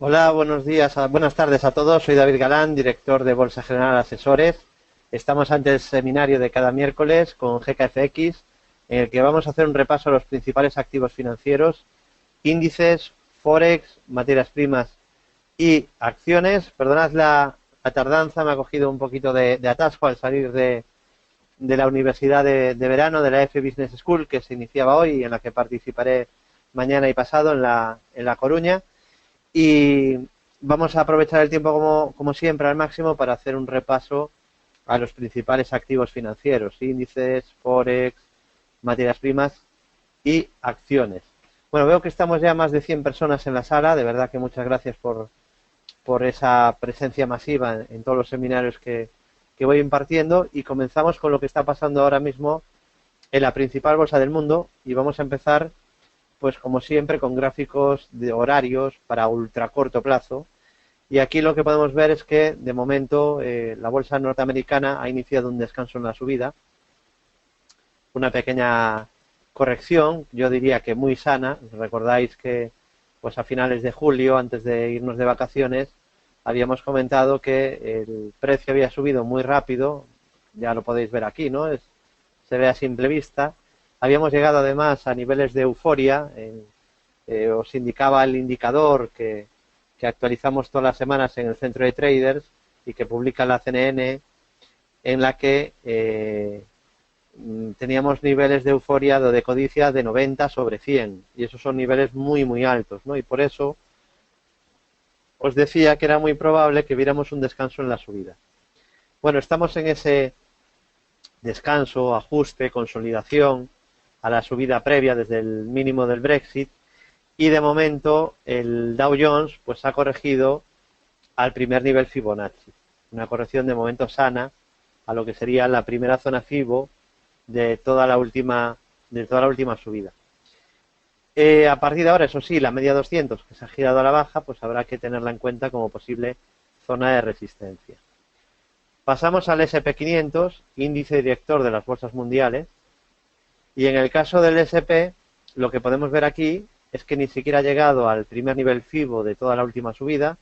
Hola, buenos días, buenas tardes a todos. Soy David Galán, director de Bolsa General Asesores. Estamos ante el seminario de cada miércoles con GKFX, en el que vamos a hacer un repaso a los principales activos financieros, índices, forex, materias primas y acciones. Perdonad la tardanza, me ha cogido un poquito de atasco al salir de la universidad de verano, de la F Business School, que se iniciaba hoy y en la que participaré mañana y pasado en La Coruña. Y vamos a aprovechar el tiempo como siempre al máximo para hacer un repaso a los principales activos financieros, índices, forex, materias primas y acciones. Bueno, veo que estamos ya más de 100 personas en la sala, de verdad que muchas gracias por esa presencia masiva en todos los seminarios que voy impartiendo, y comenzamos con lo que está pasando ahora mismo en la principal bolsa del mundo, y vamos a empezar pues como siempre con gráficos de horarios para ultra corto plazo. Y aquí lo que podemos ver es que de momento la bolsa norteamericana ha iniciado un descanso en la subida, una pequeña corrección, yo diría que muy sana. Recordáis que pues a finales de julio, antes de irnos de vacaciones, habíamos comentado que el precio había subido muy rápido, ya lo podéis ver aquí, ¿no? Se ve a simple vista. Habíamos llegado además a niveles de euforia. Os indicaba el indicador que actualizamos todas las semanas en el centro de traders y que publica la CNN, en la que teníamos niveles de euforia o de codicia de 90 sobre 100, y esos son niveles muy muy altos, ¿no? Y por eso os decía que era muy probable que viéramos un descanso en la subida. Bueno, estamos en ese descanso, ajuste, consolidación a la subida previa desde el mínimo del Brexit. Y de momento el Dow Jones pues ha corregido al primer nivel Fibonacci, una corrección de momento sana a lo que sería la primera zona Fibo de toda la última subida. A partir de ahora, eso sí, la media 200 que se ha girado a la baja, pues habrá que tenerla en cuenta como posible zona de resistencia. Pasamos al SP500, índice director de las bolsas mundiales, y en el caso del SP, lo que podemos ver aquí es que ni siquiera ha llegado al primer nivel FIBO de toda la última subida.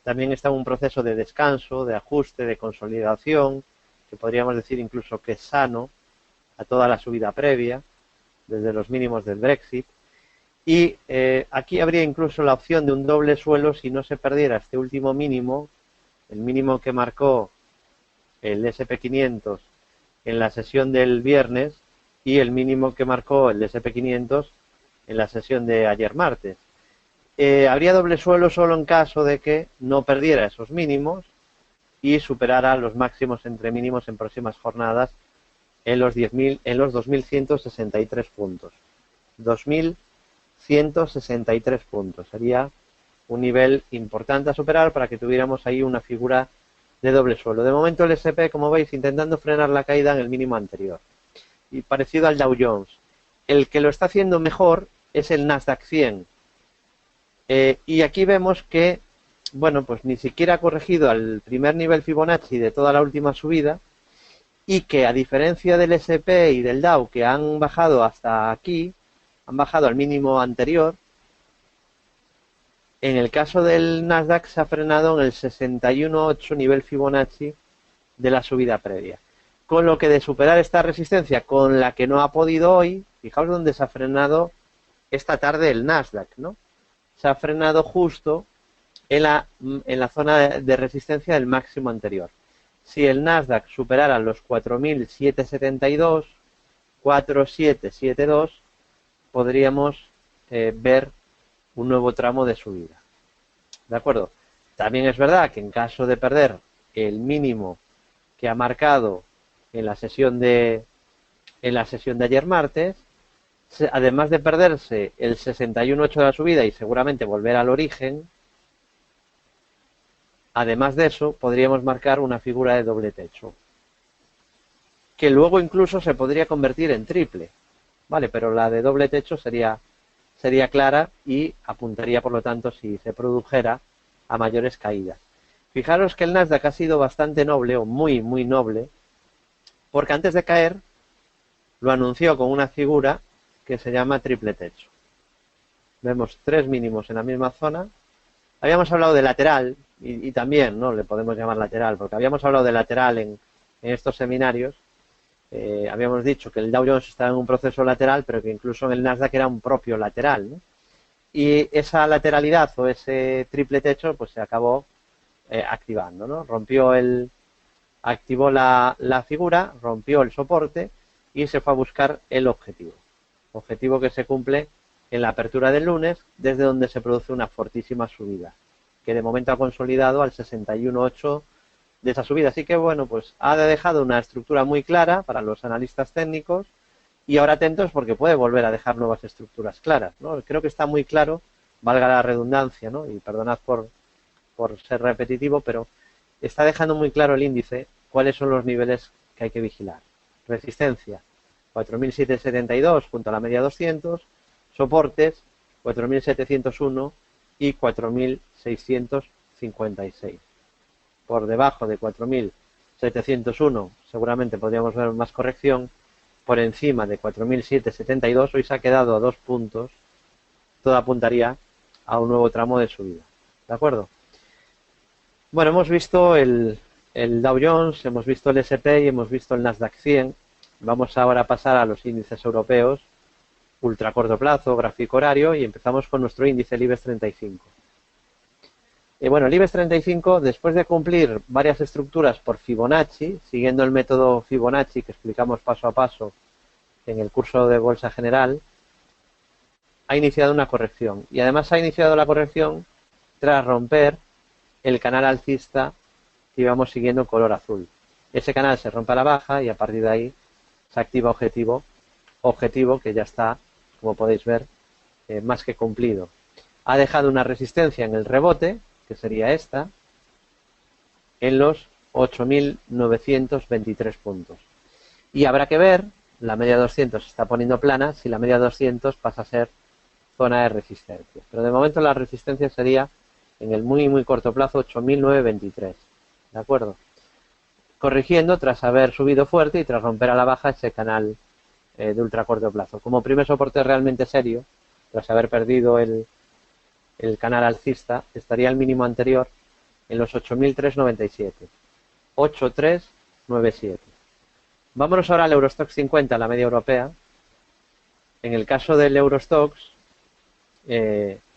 También está en un proceso de descanso, de ajuste, de consolidación, que podríamos decir incluso que es sano a toda la subida previa, desde los mínimos del Brexit. Y aquí habría incluso la opción de un doble suelo si no se perdiera este último mínimo, el mínimo que marcó el SP500 en la sesión del viernes y el mínimo que marcó el SP500 en la sesión de ayer martes. Habría doble suelo solo en caso de que no perdiera esos mínimos y superara los máximos entre mínimos en próximas jornadas en los 10.000, en los 2.163 puntos. 2.163 puntos. Sería un nivel importante a superar para que tuviéramos ahí una figura de doble suelo. De momento el SP, como veis, intentando frenar la caída en el mínimo anterior. Y parecido al Dow Jones. El que lo está haciendo mejor es el Nasdaq 100. Y aquí vemos que, bueno, pues ni siquiera ha corregido al primer nivel Fibonacci de toda la última subida, y que a diferencia del SP y del Dow, que han bajado hasta aquí, han bajado al mínimo anterior, en el caso del Nasdaq se ha frenado en el 61.8 nivel Fibonacci de la subida previa. Con lo que de superar esta resistencia, con la que no ha podido hoy, fijaos dónde se ha frenado esta tarde el Nasdaq, ¿no? Se ha frenado justo en la zona de resistencia del máximo anterior. Si el Nasdaq superara los 4.772, 4.772, podríamos ver un nuevo tramo de subida. ¿De acuerdo? También es verdad que en caso de perder el mínimo que ha marcado en la sesión de ayer martes, además de perderse el 61.8 de la subida y seguramente volver al origen, además de eso, podríamos marcar una figura de doble techo, que luego incluso se podría convertir en triple, ¿vale? Pero la de doble techo sería clara y apuntaría, por lo tanto, si se produjera, a mayores caídas. Fijaros que el Nasdaq ha sido bastante noble, o muy, muy noble, porque antes de caer lo anunció con una figura que se llama triple techo. Vemos tres mínimos en la misma zona, habíamos hablado de lateral, y también, ¿no? Le podemos llamar lateral, porque habíamos hablado de lateral en estos seminarios. Habíamos dicho que el Dow Jones estaba en un proceso lateral, pero que incluso en el Nasdaq era un propio lateral, ¿no? Y esa lateralidad o ese triple techo pues se acabó activando, ¿no? Activó la figura, rompió el soporte y se fue a buscar el objetivo. Objetivo que se cumple en la apertura del lunes, desde donde se produce una fortísima subida, que de momento ha consolidado al 61.8 de esa subida. Así que bueno, pues ha dejado una estructura muy clara para los analistas técnicos y ahora atentos porque puede volver a dejar nuevas estructuras claras, ¿no? Creo que está muy claro, valga la redundancia, ¿no? Y perdonad por ser repetitivo, pero está dejando muy claro el índice cuáles son los niveles que hay que vigilar. Resistencia, 4.772 junto a la media 200, soportes, 4.701 y 4.656. Por debajo de 4.701 seguramente podríamos ver más corrección, por encima de 4.772, hoy se ha quedado a 2 puntos, todo apuntaría a un nuevo tramo de subida. ¿De acuerdo? Bueno, hemos visto el Dow Jones, hemos visto el S&P y hemos visto el Nasdaq 100. Vamos ahora a pasar a los índices europeos, ultra corto plazo, gráfico horario, y empezamos con nuestro índice, el IBEX 35. Bueno, el IBEX 35, después de cumplir varias estructuras por Fibonacci, siguiendo el método Fibonacci que explicamos paso a paso en el curso de Bolsa General, ha iniciado una corrección. Y además ha iniciado la corrección tras romper el canal alcista que íbamos siguiendo en color azul. Ese canal se rompe a la baja y a partir de ahí se activa objetivo que ya está, como podéis ver, más que cumplido. Ha dejado una resistencia en el rebote, que sería esta, en los 8.923 puntos. Y habrá que ver, la media 200 se está poniendo plana, si la media 200 pasa a ser zona de resistencia. Pero de momento la resistencia sería en el muy muy corto plazo 8.923. ¿De acuerdo? Corrigiendo tras haber subido fuerte y tras romper a la baja ese canal de ultra corto plazo. Como primer soporte realmente serio, tras haber perdido el canal alcista, estaría el mínimo anterior en los 8.397. 8.397. Vámonos ahora al Eurostoxx 50, la media europea. En el caso del Eurostoxx,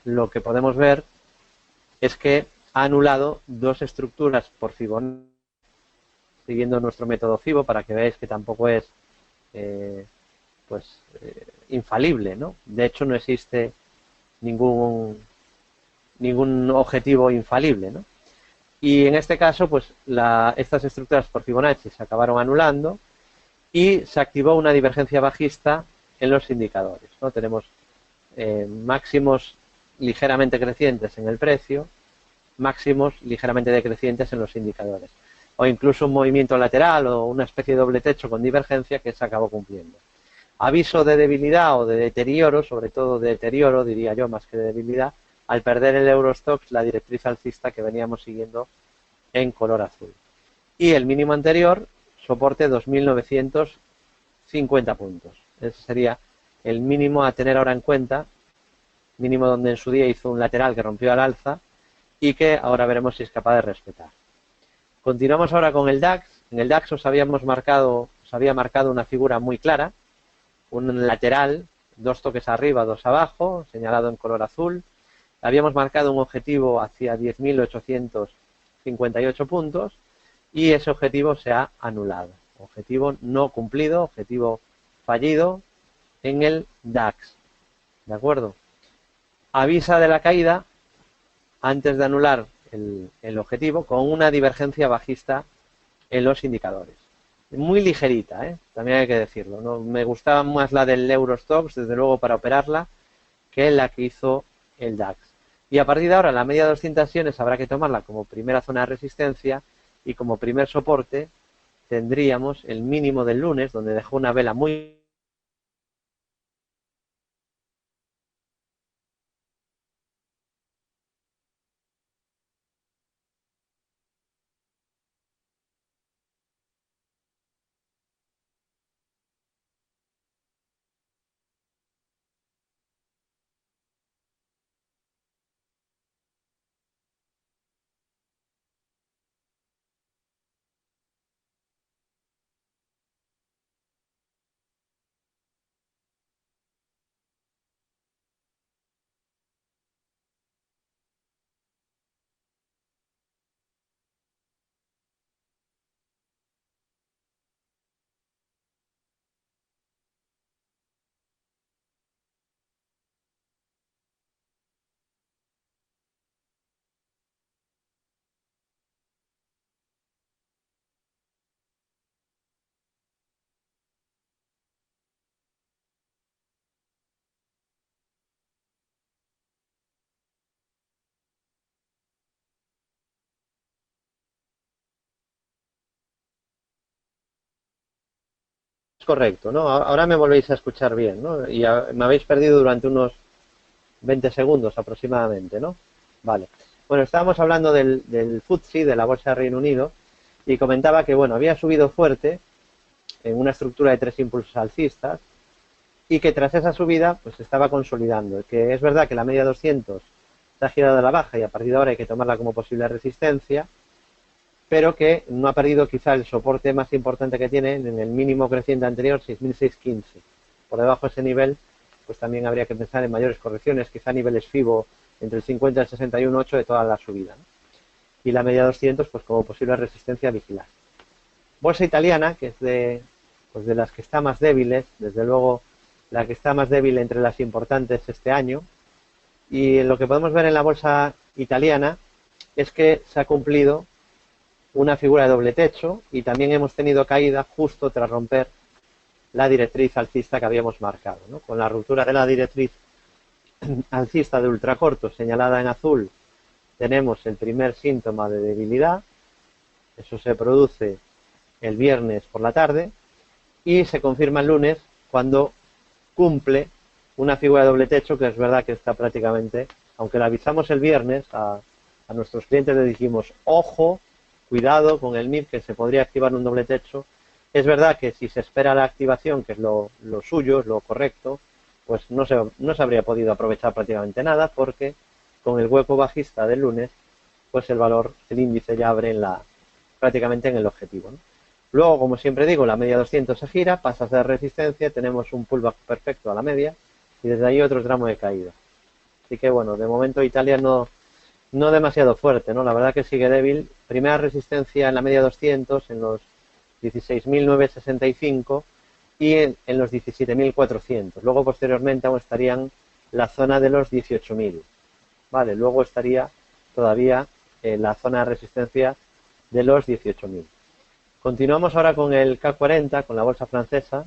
lo que podemos ver es que ha anulado dos estructuras por Fibonacci, siguiendo nuestro método Fibo, para que veáis que tampoco es infalible, ¿no? De hecho, no existe ningún objetivo infalible, ¿no? Y en este caso, pues estas estructuras por Fibonacci se acabaron anulando y se activó una divergencia bajista en los indicadores, ¿no? Tenemos máximos ligeramente crecientes en el precio, máximos ligeramente decrecientes en los indicadores, o incluso un movimiento lateral o una especie de doble techo con divergencia que se acabó cumpliendo. Aviso de debilidad o de deterioro, sobre todo de deterioro, diría yo, más que de debilidad, al perder el Eurostoxx la directriz alcista que veníamos siguiendo en color azul. Y el mínimo anterior, soporte 2.950 puntos. Ese sería el mínimo a tener ahora en cuenta, mínimo donde en su día hizo un lateral que rompió al alza y que ahora veremos si es capaz de respetar. Continuamos ahora con el DAX. En el DAX os había marcado una figura muy clara, un lateral, dos toques arriba, dos abajo, señalado en color azul. Habíamos marcado un objetivo hacia 10.858 puntos y ese objetivo se ha anulado. Objetivo no cumplido, objetivo fallido en el DAX. ¿De acuerdo? Avisa de la caída antes de anular el objetivo con una divergencia bajista en los indicadores. Muy ligerita, también hay que decirlo. ¿No? Me gustaba más la del Eurostoxx, desde luego, para operarla, que la que hizo el DAX. Y a partir de ahora, la media de 200 sesiones habrá que tomarla como primera zona de resistencia y como primer soporte tendríamos el mínimo del lunes, donde dejó una vela muy correcto, ¿no? Ahora me volvéis a escuchar bien, ¿no? Y me habéis perdido durante unos 20 segundos aproximadamente, ¿no? Vale. Bueno, estábamos hablando del FTSE, de la Bolsa de Reino Unido, y comentaba que, bueno, había subido fuerte en una estructura de 3 impulsos alcistas y que tras esa subida pues se estaba consolidando. Que es verdad que la media 200 se ha girado a la baja y a partir de ahora hay que tomarla como posible resistencia, pero que no ha perdido quizá el soporte más importante que tiene en el mínimo creciente anterior, 6.615. Por debajo de ese nivel, pues también habría que pensar en mayores correcciones, quizá niveles FIBO entre el 50 y el 61,8 de toda la subida, ¿no? Y la media 200, pues como posible resistencia a vigilar. Bolsa italiana, que es de las que está más débiles, desde luego la que está más débil entre las importantes este año, y lo que podemos ver en la bolsa italiana es que se ha cumplido una figura de doble techo y también hemos tenido caída justo tras romper la directriz alcista que habíamos marcado, ¿no? Con la ruptura de la directriz alcista de ultracorto señalada en azul, tenemos el primer síntoma de debilidad. Eso se produce el viernes por la tarde y se confirma el lunes cuando cumple una figura de doble techo, que es verdad que está prácticamente, aunque la avisamos el viernes a nuestros clientes, le dijimos, ojo, cuidado con el MIP, que se podría activar un doble techo. Es verdad que si se espera la activación, que es lo suyo, es lo correcto, pues no se habría podido aprovechar prácticamente nada, porque con el hueco bajista del lunes, pues el índice ya abre prácticamente en el objetivo, ¿no? Luego, como siempre digo, la media 200 se gira, pasa a ser resistencia, tenemos un pullback perfecto a la media y desde ahí otro tramo de caída. Así que bueno, de momento Italia no demasiado fuerte, ¿no? La verdad que sigue débil. Primera resistencia en la media 200 en los 16.965 y en los 17.400. Luego posteriormente aún estarían la zona de los 18.000. Vale, luego estaría todavía la zona de resistencia de los 18.000. Continuamos ahora con el K40, con la bolsa francesa.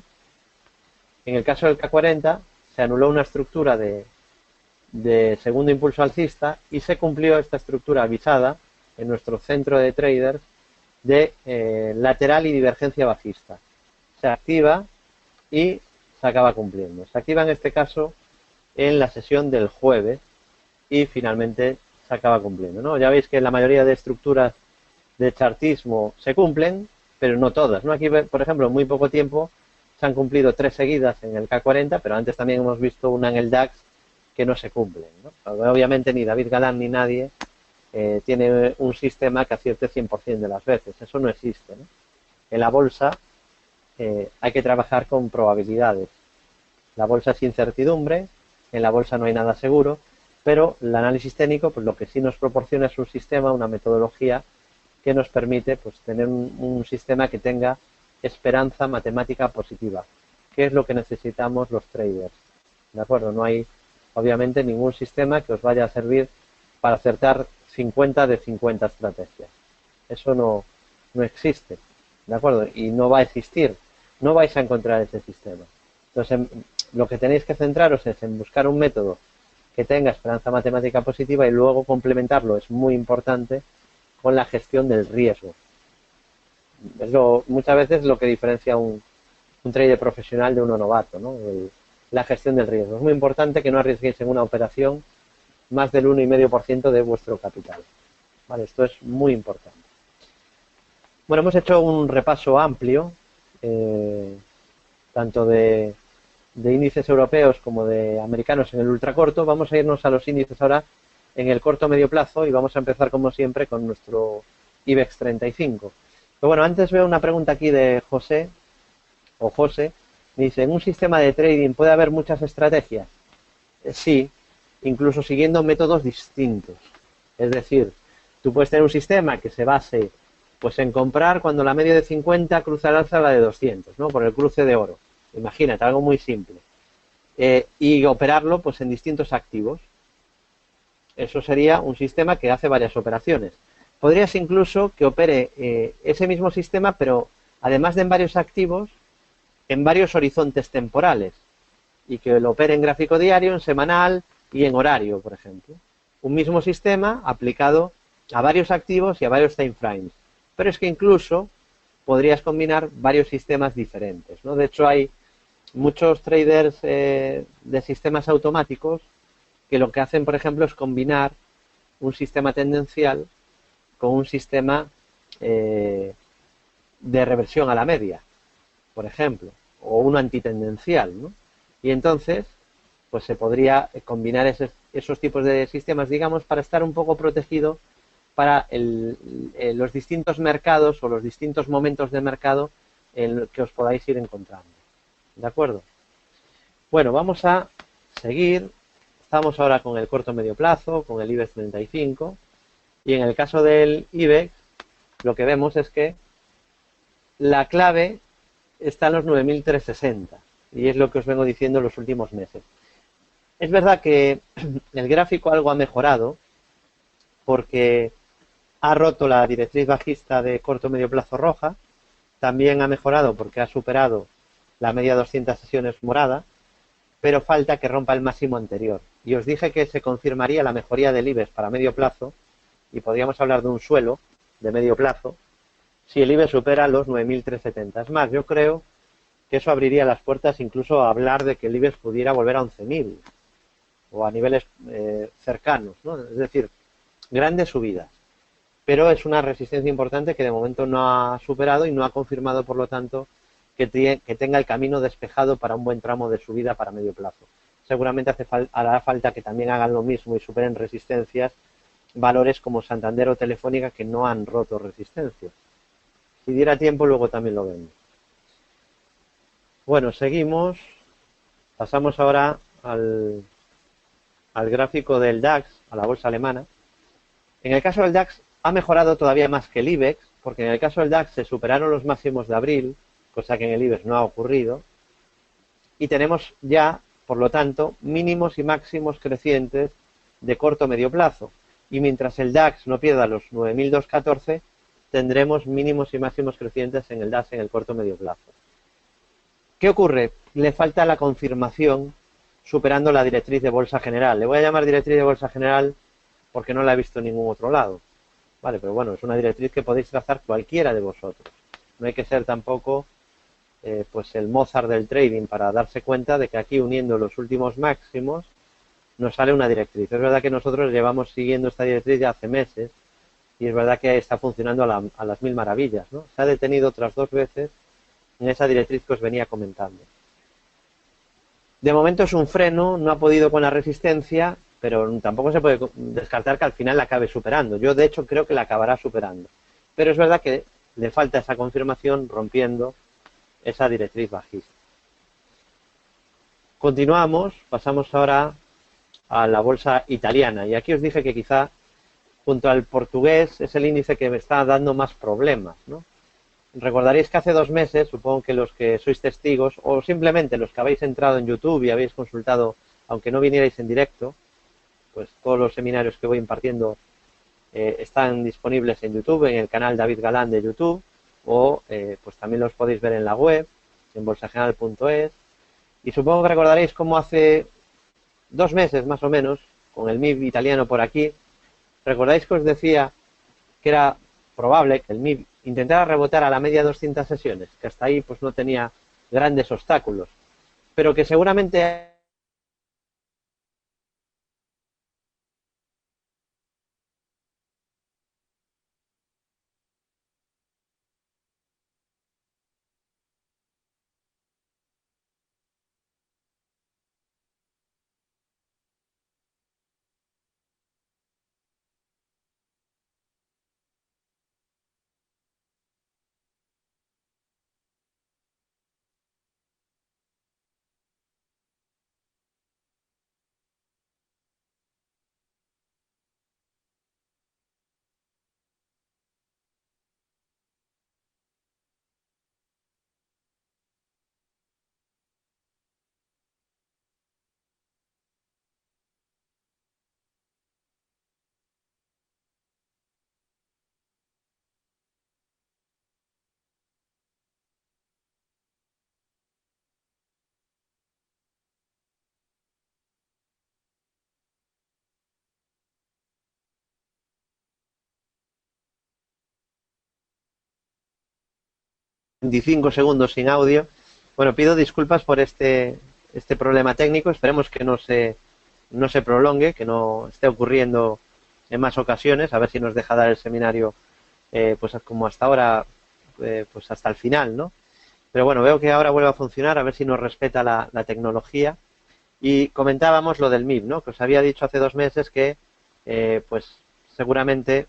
En el caso del K40 se anuló una estructura de segundo impulso alcista y se cumplió esta estructura avisada en nuestro centro de traders de lateral y divergencia bajista. Se activa y se acaba cumpliendo. Se activa en este caso en la sesión del jueves y finalmente se acaba cumpliendo, ¿no? Ya veis que la mayoría de estructuras de chartismo se cumplen, pero no todas, ¿no? Aquí, por ejemplo, en muy poco tiempo se han cumplido 3 seguidas en el K40, pero antes también hemos visto una en el DAX que no se cumplen, ¿no? Obviamente ni David Galán ni nadie tiene un sistema que acierte 100% de las veces. Eso no existe, ¿no? En la bolsa hay que trabajar con probabilidades. La bolsa es incertidumbre, en la bolsa no hay nada seguro, pero el análisis técnico, pues lo que sí nos proporciona es un sistema, una metodología que nos permite pues tener un sistema que tenga esperanza matemática positiva, que es lo que necesitamos los traders, ¿de acuerdo? No hay, obviamente, ningún sistema que os vaya a servir para acertar 50 de 50 estrategias. Eso no existe, ¿de acuerdo? Y no va a existir, no vais a encontrar ese sistema. Entonces, lo que tenéis que centraros es en buscar un método que tenga esperanza matemática positiva y luego complementarlo, es muy importante, con la gestión del riesgo. Es muchas veces lo que diferencia un trader profesional de uno novato, ¿no? La gestión del riesgo. Es muy importante que no arriesguéis en una operación más del 1,5% de vuestro capital. ¿Vale? Esto es muy importante. Bueno, hemos hecho un repaso amplio, tanto de índices europeos como de americanos en el ultracorto. Vamos a irnos a los índices ahora en el corto medio plazo y vamos a empezar como siempre con nuestro IBEX 35. Pero bueno, antes veo una pregunta aquí de José, me dice, ¿en un sistema de trading puede haber muchas estrategias? Sí, incluso siguiendo métodos distintos. Es decir, tú puedes tener un sistema que se base pues en comprar cuando la media de 50 cruza al alza la de 200, ¿no? Por el cruce de oro. Imagínate, algo muy simple. Y operarlo pues en distintos activos. Eso sería un sistema que hace varias operaciones. Podrías incluso que opere ese mismo sistema, pero además de en varios activos, en varios horizontes temporales. Y que lo opere en gráfico diario, en semanal y en horario, por ejemplo. Un mismo sistema aplicado a varios activos y a varios time frames. Pero es que incluso podrías combinar varios sistemas diferentes, ¿no? De hecho, hay muchos traders de sistemas automáticos que lo que hacen, por ejemplo, es combinar un sistema tendencial con un sistema eh, de reversión a la media, por ejemplo, o uno antitendencial, ¿no? Y entonces, pues se podría combinar esos tipos de sistemas, digamos, para estar un poco protegido para los distintos mercados o los distintos momentos de mercado en los que os podáis ir encontrando. ¿De acuerdo? Bueno, vamos a seguir. Estamos ahora con el corto medio plazo, con el IBEX 35. Y en el caso del IBEX, lo que vemos es que la clave está en los 9.360. Y es lo que os vengo diciendo los últimos meses. Es verdad que el gráfico algo ha mejorado porque ha roto la directriz bajista de corto medio plazo roja. También ha mejorado porque ha superado la media 200 sesiones morada, pero falta que rompa el máximo anterior. Y os dije que se confirmaría la mejoría del IBEX para medio plazo, y podríamos hablar de un suelo de medio plazo, si el IBEX supera los 9.370. Es más, yo creo que eso abriría las puertas incluso a hablar de que el IBEX pudiera volver a 11.000 o a niveles cercanos, ¿no? Es decir, grandes subidas. Pero es una resistencia importante que de momento no ha superado y no ha confirmado, por lo tanto, que tenga el camino despejado para un buen tramo de subida para medio plazo. Seguramente hará falta que también hagan lo mismo y superen resistencias valores como Santander o Telefónica que no han roto resistencias. Si diera tiempo, luego también lo vemos. Bueno, seguimos. Pasamos ahora al gráfico del DAX, a la bolsa alemana. En el caso del DAX ha mejorado todavía más que el IBEX, porque en el caso del DAX se superaron los máximos de abril, cosa que en el IBEX no ha ocurrido, y tenemos ya, por lo tanto, mínimos y máximos crecientes de corto o medio plazo. Y mientras el DAX no pierda los 9.214, tendremos mínimos y máximos crecientes en el DAX en el corto o medio plazo. ¿Qué ocurre? Le falta la confirmación superando la directriz de bolsa general. Le voy a llamar directriz de bolsa general porque no la he visto en ningún otro lado. Vale, pero bueno, es una directriz que podéis trazar cualquiera de vosotros. No hay que ser tampoco pues el Mozart del trading para darse cuenta de que aquí uniendo los últimos máximos nos sale una directriz. Es verdad que nosotros llevamos siguiendo esta directriz ya hace meses y es verdad que está funcionando a las mil maravillas, ¿no? Se ha detenido otras dos veces en esa directriz que os venía comentando. De momento es un freno, no ha podido con la resistencia, pero tampoco se puede descartar que al final la acabe superando. Yo, de hecho, creo que la acabará superando. Pero es verdad que le falta esa confirmación rompiendo esa directriz bajista. Continuamos, pasamos ahora a la bolsa italiana. Y aquí os dije que quizá junto al portugués es el índice que me está dando más problemas, ¿no? Recordaréis que hace 2 meses, supongo que los que sois testigos, o simplemente los que habéis entrado en YouTube y habéis consultado, aunque no vinierais en directo, pues todos los seminarios que voy impartiendo están disponibles en YouTube, en el canal David Galán de YouTube, o pues también los podéis ver en la web, en bolsageneral.es. Y supongo que recordaréis cómo hace 2 meses más o menos, con el MIB italiano por aquí, recordáis que os decía que era probable que el MIB intentara rebotar a la media 200 sesiones, que hasta ahí pues no tenía grandes obstáculos, pero que seguramente 25 segundos sin audio. Bueno, pido disculpas por este problema técnico. Esperemos que no se prolongue, que no esté ocurriendo en más ocasiones. A ver si nos deja dar el seminario, pues como hasta ahora, pues hasta el final, ¿no? Pero bueno, veo que ahora vuelve a funcionar, a ver si nos respeta la tecnología. Y comentábamos lo del MIB, ¿no? Que os había dicho hace 2 meses que, pues seguramente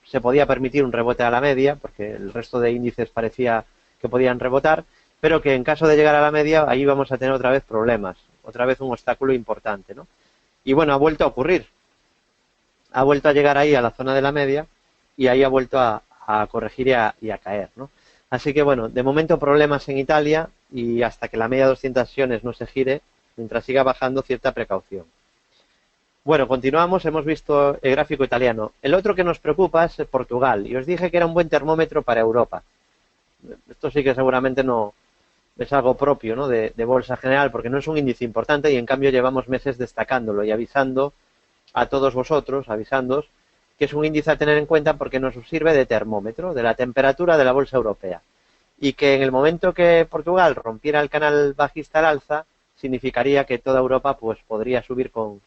se podía permitir un rebote a la media, porque el resto de índices parecía que podían rebotar, pero que en caso de llegar a la media, ahí vamos a tener otra vez problemas, otra vez un obstáculo importante, ¿no? Y bueno, ha vuelto a ocurrir. Ha vuelto a llegar ahí a la zona de la media y ahí ha vuelto a corregir y a caer, ¿no? Así que bueno, de momento problemas en Italia y hasta que la media de 200 sesiones no se gire, mientras siga bajando, cierta precaución. Bueno, continuamos, hemos visto el gráfico italiano. El otro que nos preocupa es Portugal, y os dije que era un buen termómetro para Europa. Esto sí que seguramente no es algo propio, ¿no?, de bolsa general, porque no es un índice importante y en cambio llevamos meses destacándolo y avisando a todos vosotros, avisándoos, que es un índice a tener en cuenta porque nos sirve de termómetro de la temperatura de la bolsa europea. Y que en el momento que Portugal rompiera el canal bajista al alza, significaría que toda Europa pues podría subir con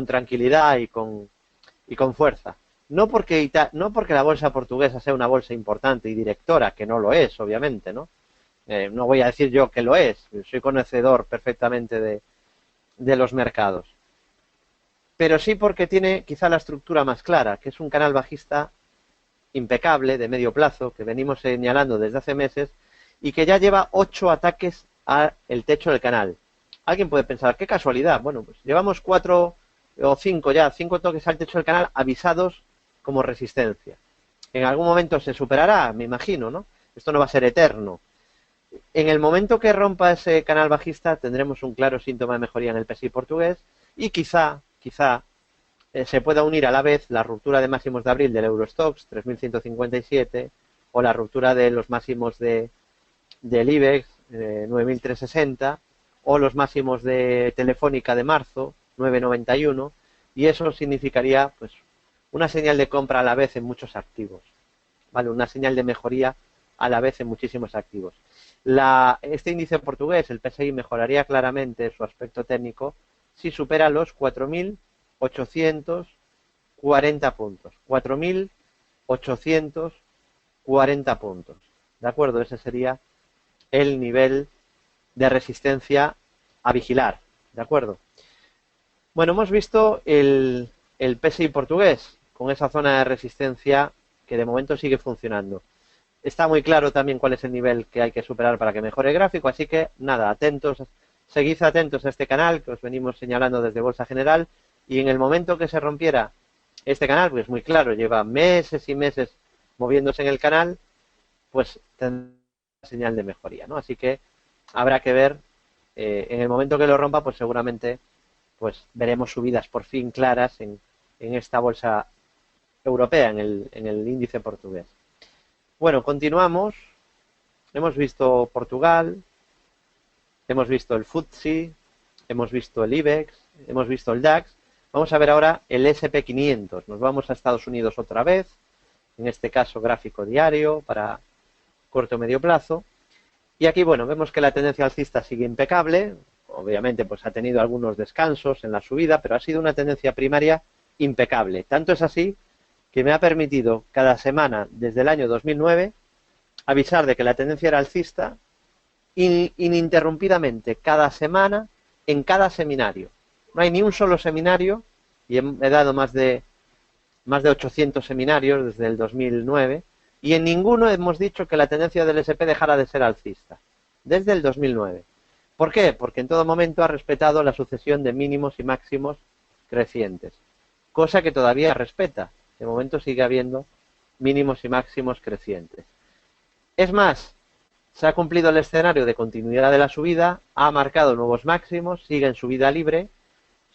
tranquilidad y con fuerza. No porque la bolsa portuguesa sea una bolsa importante y directora, que no lo es, obviamente, ¿no? No voy a decir yo que lo es, soy conocedor perfectamente de los mercados. Pero sí porque tiene quizá la estructura más clara, que es un canal bajista impecable, de medio plazo, que venimos señalando desde hace meses, y que ya lleva 8 ataques al techo del canal. Alguien puede pensar, qué casualidad. Bueno, pues llevamos 4 o 5 ya, 5 toques al techo del canal avisados como resistencia. En algún momento se superará, me imagino, ¿no? Esto no va a ser eterno. En el momento que rompa ese canal bajista tendremos un claro síntoma de mejoría en el PSI portugués y quizá se pueda unir a la vez la ruptura de máximos de abril del Eurostoxx 3.157 o la ruptura de los máximos del IBEX 9.360 o los máximos de Telefónica de marzo 9.91 y eso significaría pues una señal de compra a la vez en muchos activos, ¿vale? Una señal de mejoría a la vez en muchísimos activos. Este índice portugués, el PSI, mejoraría claramente su aspecto técnico si supera los 4.840 puntos. 4.840 puntos. ¿De acuerdo? Ese sería el nivel de resistencia a vigilar. ¿De acuerdo? Bueno, hemos visto el PSI portugués con esa zona de resistencia que de momento sigue funcionando. Está muy claro también cuál es el nivel que hay que superar para que mejore el gráfico, así que nada, atentos, seguid atentos a este canal que os venimos señalando desde Bolsa General y en el momento que se rompiera este canal, pues muy claro, lleva meses y meses moviéndose en el canal, pues tendrá señal de mejoría, ¿no? Así que habrá que ver, en el momento que lo rompa, pues seguramente pues veremos subidas por fin claras en esta bolsa europea, en el índice portugués. Bueno, continuamos. Hemos visto Portugal, hemos visto el FTSE, hemos visto el IBEX, hemos visto el DAX. Vamos a ver ahora el SP500. Nos vamos a Estados Unidos otra vez, en este caso gráfico diario para corto o medio plazo. Y aquí, bueno, vemos que la tendencia alcista sigue impecable. Obviamente, pues ha tenido algunos descansos en la subida, pero ha sido una tendencia primaria impecable. Tanto es así que me ha permitido cada semana desde el año 2009 avisar de que la tendencia era alcista ininterrumpidamente cada semana en cada seminario. No hay ni un solo seminario, y he dado más de 800 seminarios desde el 2009, y en ninguno hemos dicho que la tendencia del SP dejara de ser alcista, desde el 2009. ¿Por qué? Porque en todo momento ha respetado la sucesión de mínimos y máximos crecientes, cosa que todavía respeta. De momento sigue habiendo mínimos y máximos crecientes. Es más, se ha cumplido el escenario de continuidad de la subida, ha marcado nuevos máximos, sigue en subida libre.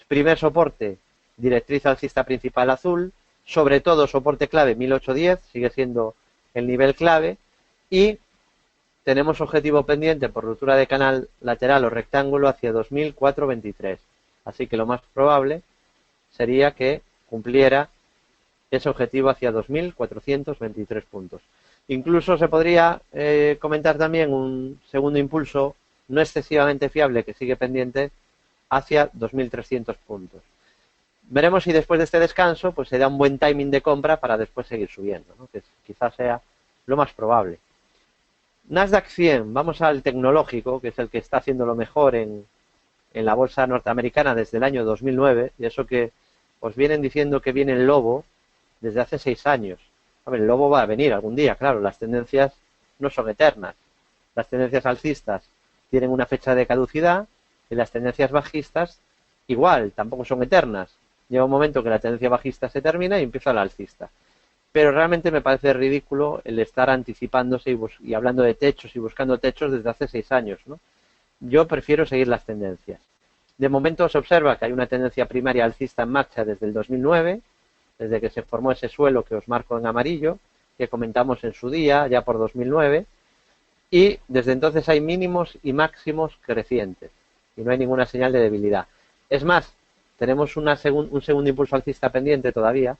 Primer soporte, directriz alcista principal azul, sobre todo soporte clave 1810, sigue siendo el nivel clave, y tenemos objetivo pendiente por ruptura de canal lateral o rectángulo hacia 2423. Así que lo más probable sería que cumpliera ese objetivo hacia 2.423 puntos. Incluso se podría comentar también un segundo impulso no excesivamente fiable que sigue pendiente hacia 2.300 puntos. Veremos si después de este descanso pues se da un buen timing de compra para después seguir subiendo, ¿no? Que quizás sea lo más probable. Nasdaq 100, vamos al tecnológico, que es el que está haciendo lo mejor en la bolsa norteamericana desde el año 2009, y eso que os vienen diciendo que viene el lobo desde hace 6 años. A ver, el lobo va a venir algún día, claro, las tendencias no son eternas. Las tendencias alcistas tienen una fecha de caducidad y las tendencias bajistas igual, tampoco son eternas. Llega un momento que la tendencia bajista se termina y empieza la alcista. Pero realmente me parece ridículo el estar anticipándose y hablando de techos y buscando techos desde hace 6 años, ¿no? Yo prefiero seguir las tendencias. De momento se observa que hay una tendencia primaria alcista en marcha desde el 2009, desde que se formó ese suelo que os marco en amarillo, que comentamos en su día, ya por 2009, y desde entonces hay mínimos y máximos crecientes, y no hay ninguna señal de debilidad. Es más, tenemos un segundo impulso alcista pendiente todavía,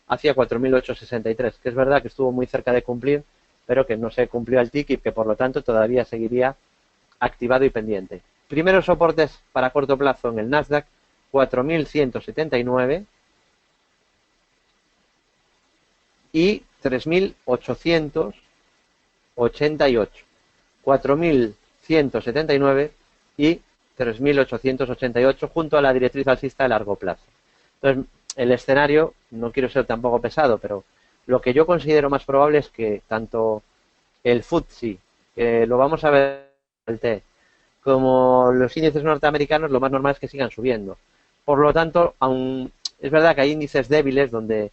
hacia 4.863, que es verdad que estuvo muy cerca de cumplir, pero que no se cumplió el tick y que por lo tanto todavía seguiría activado y pendiente. Primeros soportes para corto plazo en el Nasdaq, 4.179 y 3.888. 4.179 y 3.888 junto a la directriz alcista de largo plazo. Entonces, el escenario, no quiero ser tampoco pesado, pero lo que yo considero más probable es que tanto el FTSE, que lo vamos a ver el T, como los índices norteamericanos, lo más normal es que sigan subiendo. Por lo tanto, aun es verdad que hay índices débiles donde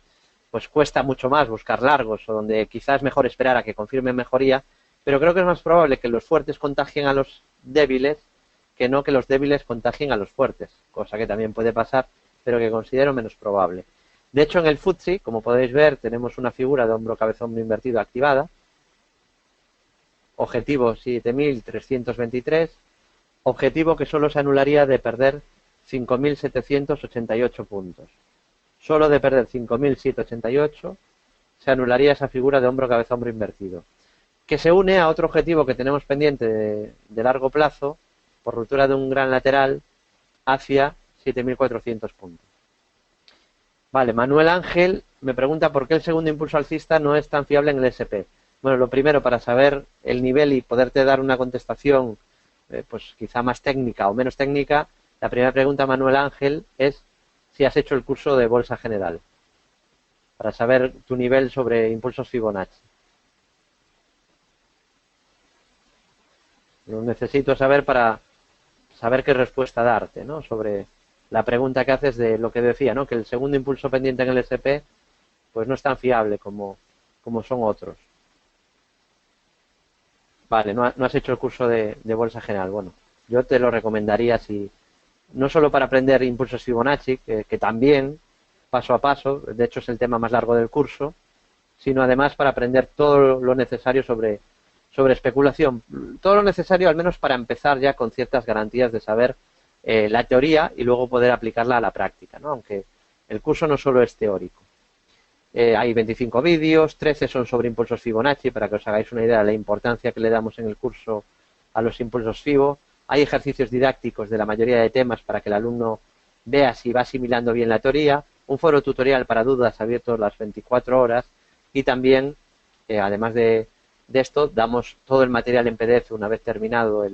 pues cuesta mucho más buscar largos o donde quizás es mejor esperar a que confirmen mejoría, pero creo que es más probable que los fuertes contagien a los débiles que no que los débiles contagien a los fuertes, cosa que también puede pasar, pero que considero menos probable. De hecho, en el FTSE, como podéis ver, tenemos una figura de hombro-cabeza-hombro invertido activada, objetivo 7.323, objetivo que solo se anularía de perder 5.788 puntos. Solo de perder 5.788 se anularía esa figura de hombro-cabeza-hombro invertido, que se une a otro objetivo que tenemos pendiente de largo plazo, por ruptura de un gran lateral, hacia 7.400 puntos. Vale, Manuel Ángel me pregunta por qué el segundo impulso alcista no es tan fiable en el SP. Bueno, lo primero, para saber el nivel y poderte dar una contestación pues quizá más técnica o menos técnica, la primera pregunta, Manuel Ángel, es si has hecho el curso de Bolsa General, para saber tu nivel sobre impulsos Fibonacci. Lo necesito saber para saber qué respuesta darte, ¿no? Sobre la pregunta que haces de lo que decía, ¿no? Que el segundo impulso pendiente en el SP pues no es tan fiable como son otros. Vale, no has hecho el curso de Bolsa General. Bueno, yo te lo recomendaría si no solo para aprender impulsos Fibonacci, que también, paso a paso, de hecho es el tema más largo del curso, sino además para aprender todo lo necesario sobre especulación. Todo lo necesario al menos para empezar ya con ciertas garantías de saber la teoría y luego poder aplicarla a la práctica, ¿no? Aunque el curso no solo es teórico. Hay 25 vídeos, 13 son sobre impulsos Fibonacci, para que os hagáis una idea de la importancia que le damos en el curso a los impulsos Fibo. Hay ejercicios didácticos de la mayoría de temas para que el alumno vea si va asimilando bien la teoría, un foro tutorial para dudas abierto las 24 horas y también, además de esto, damos todo el material en PDF una vez terminado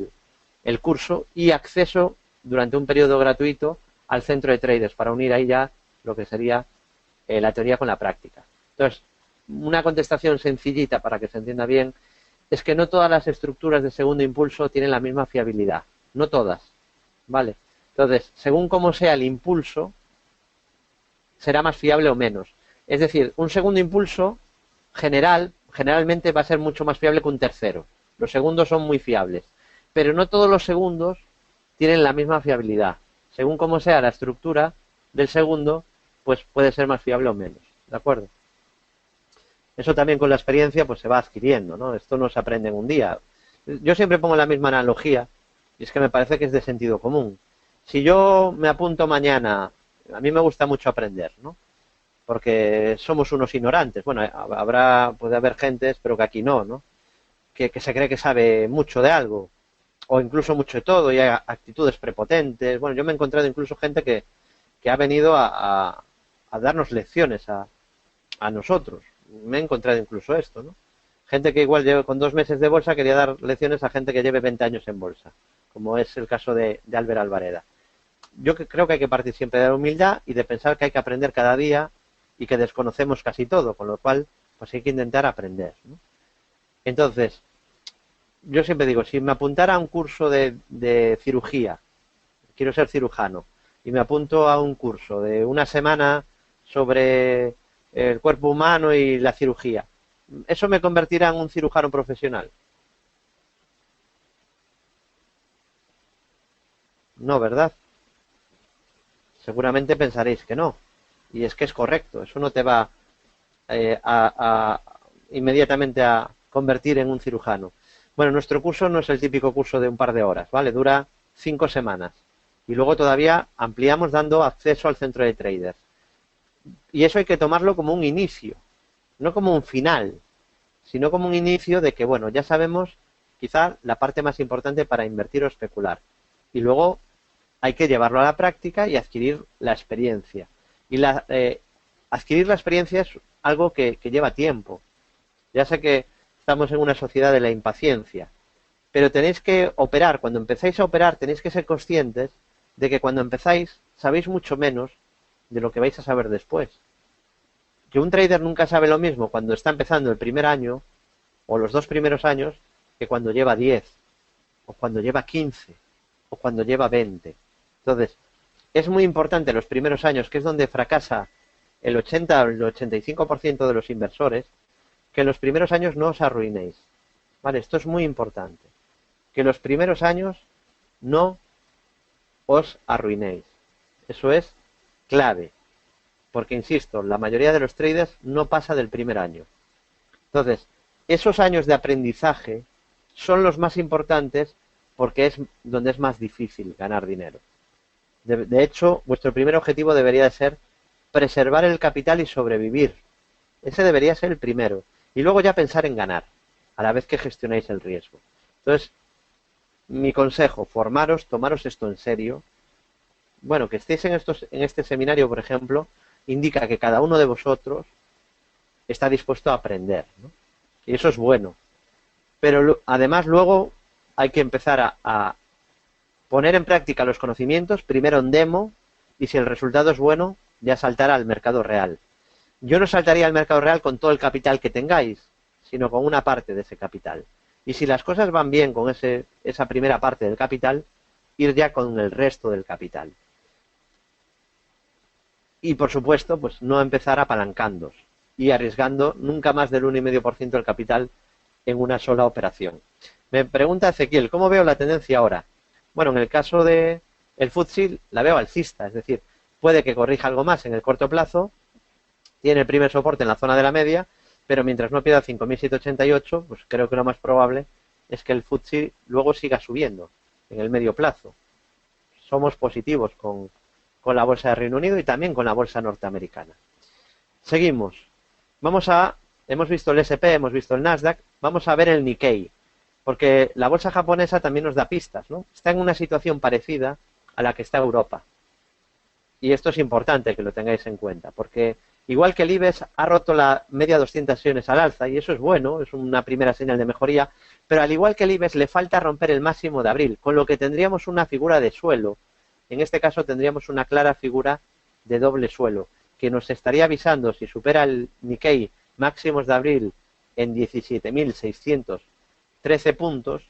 el curso y acceso durante un periodo gratuito al centro de traders para unir ahí ya lo que sería la teoría con la práctica. Entonces, una contestación sencillita para que se entienda bien es que no todas las estructuras de segundo impulso tienen la misma fiabilidad, no todas, ¿vale? Entonces, según cómo sea el impulso, será más fiable o menos. Es decir, un segundo impulso generalmente va a ser mucho más fiable que un tercero. Los segundos son muy fiables, pero no todos los segundos tienen la misma fiabilidad. Según cómo sea la estructura del segundo, pues puede ser más fiable o menos, ¿de acuerdo? Eso también con la experiencia pues se va adquiriendo, ¿no? Esto no se aprende en un día. Yo siempre pongo la misma analogía y es que me parece que es de sentido común. Si yo me apunto mañana, a mí me gusta mucho aprender, ¿no? porque somos unos ignorantes. Bueno, puede haber gente, espero que aquí no, ¿no? Que se cree que sabe mucho de algo, o incluso mucho de todo, y hay actitudes prepotentes. Bueno, yo me he encontrado incluso gente que ha venido a darnos lecciones a nosotros. Me he encontrado incluso esto, ¿no? Gente que igual lleva con 2 meses de bolsa quería dar lecciones a gente que lleve 20 años en bolsa, como es el caso de Albert Alvareda. Yo creo que hay que partir siempre de la humildad y de pensar que hay que aprender cada día y que desconocemos casi todo, con lo cual pues hay que intentar aprender, ¿no? Entonces, yo siempre digo, si me apuntara a un curso de cirugía, quiero ser cirujano, y me apunto a un curso de una semana sobre el cuerpo humano y la cirugía, ¿eso me convertirá en un cirujano profesional? No, ¿verdad? Seguramente pensaréis que no. Y es que es correcto, eso no te va inmediatamente a convertir en un cirujano. Bueno, nuestro curso no es el típico curso de un par de horas, ¿vale? Dura 5 semanas. Y luego todavía ampliamos dando acceso al centro de traders. Y eso hay que tomarlo como un inicio, no como un final, sino como un inicio de que, bueno, ya sabemos quizá la parte más importante para invertir o especular. Y luego hay que llevarlo a la práctica y adquirir la experiencia. Y adquirir la experiencia es algo que lleva tiempo. Ya sé que estamos en una sociedad de la impaciencia, pero tenéis que operar. Cuando empezáis a operar tenéis que ser conscientes de que cuando empezáis sabéis mucho menos de lo que vais a saber después. Que un trader nunca sabe lo mismo cuando está empezando el primer año o los 2 primeros años que cuando lleva 10 o cuando lleva 15 o cuando lleva 20. Entonces, es muy importante los primeros años, que es donde fracasa el 80 o el 85% de los inversores, que en los primeros años no os arruinéis. Vale, esto es muy importante. Que los primeros años no os arruinéis. Eso es clave. Porque, insisto, la mayoría de los traders no pasa del primer año. Entonces, esos años de aprendizaje son los más importantes porque es donde es más difícil ganar dinero. De hecho, vuestro primer objetivo debería de ser preservar el capital y sobrevivir. Ese debería ser el primero. Y luego ya pensar en ganar, a la vez que gestionáis el riesgo. Entonces, mi consejo, formaros, tomaros esto en serio. Bueno, que estéis en este seminario, por ejemplo, indica que cada uno de vosotros está dispuesto a aprender, ¿no? Y eso es bueno. Pero además luego hay que empezar a poner en práctica los conocimientos, primero en demo, y si el resultado es bueno, ya saltar al mercado real. Yo no saltaría al mercado real con todo el capital que tengáis, sino con una parte de ese capital. Y si las cosas van bien con esa primera parte del capital, ir ya con el resto del capital. Y por supuesto, pues no empezar apalancándoos y arriesgando nunca más del 1,5% del capital en una sola operación. Me pregunta Ezequiel, ¿cómo veo la tendencia ahora? Bueno, en el caso de el FTSE la veo alcista, es decir, puede que corrija algo más en el corto plazo, tiene el primer soporte en la zona de la media, pero mientras no pierda 5.788, pues creo que lo más probable es que el FTSE luego siga subiendo en el medio plazo. Somos positivos con la bolsa de Reino Unido y también con la bolsa norteamericana. Seguimos. Hemos visto el S&P, hemos visto el Nasdaq, vamos a ver el Nikkei, porque la bolsa japonesa también nos da pistas, ¿no? Está en una situación parecida a la que está Europa. Y esto es importante que lo tengáis en cuenta, porque igual que el IBEX ha roto la media 200 sesiones al alza, y eso es bueno, es una primera señal de mejoría, pero al igual que el IBEX le falta romper el máximo de abril, con lo que tendríamos una figura de suelo. En este caso tendríamos una clara figura de doble suelo, que nos estaría avisando si supera el Nikkei máximos de abril en 17.613 puntos.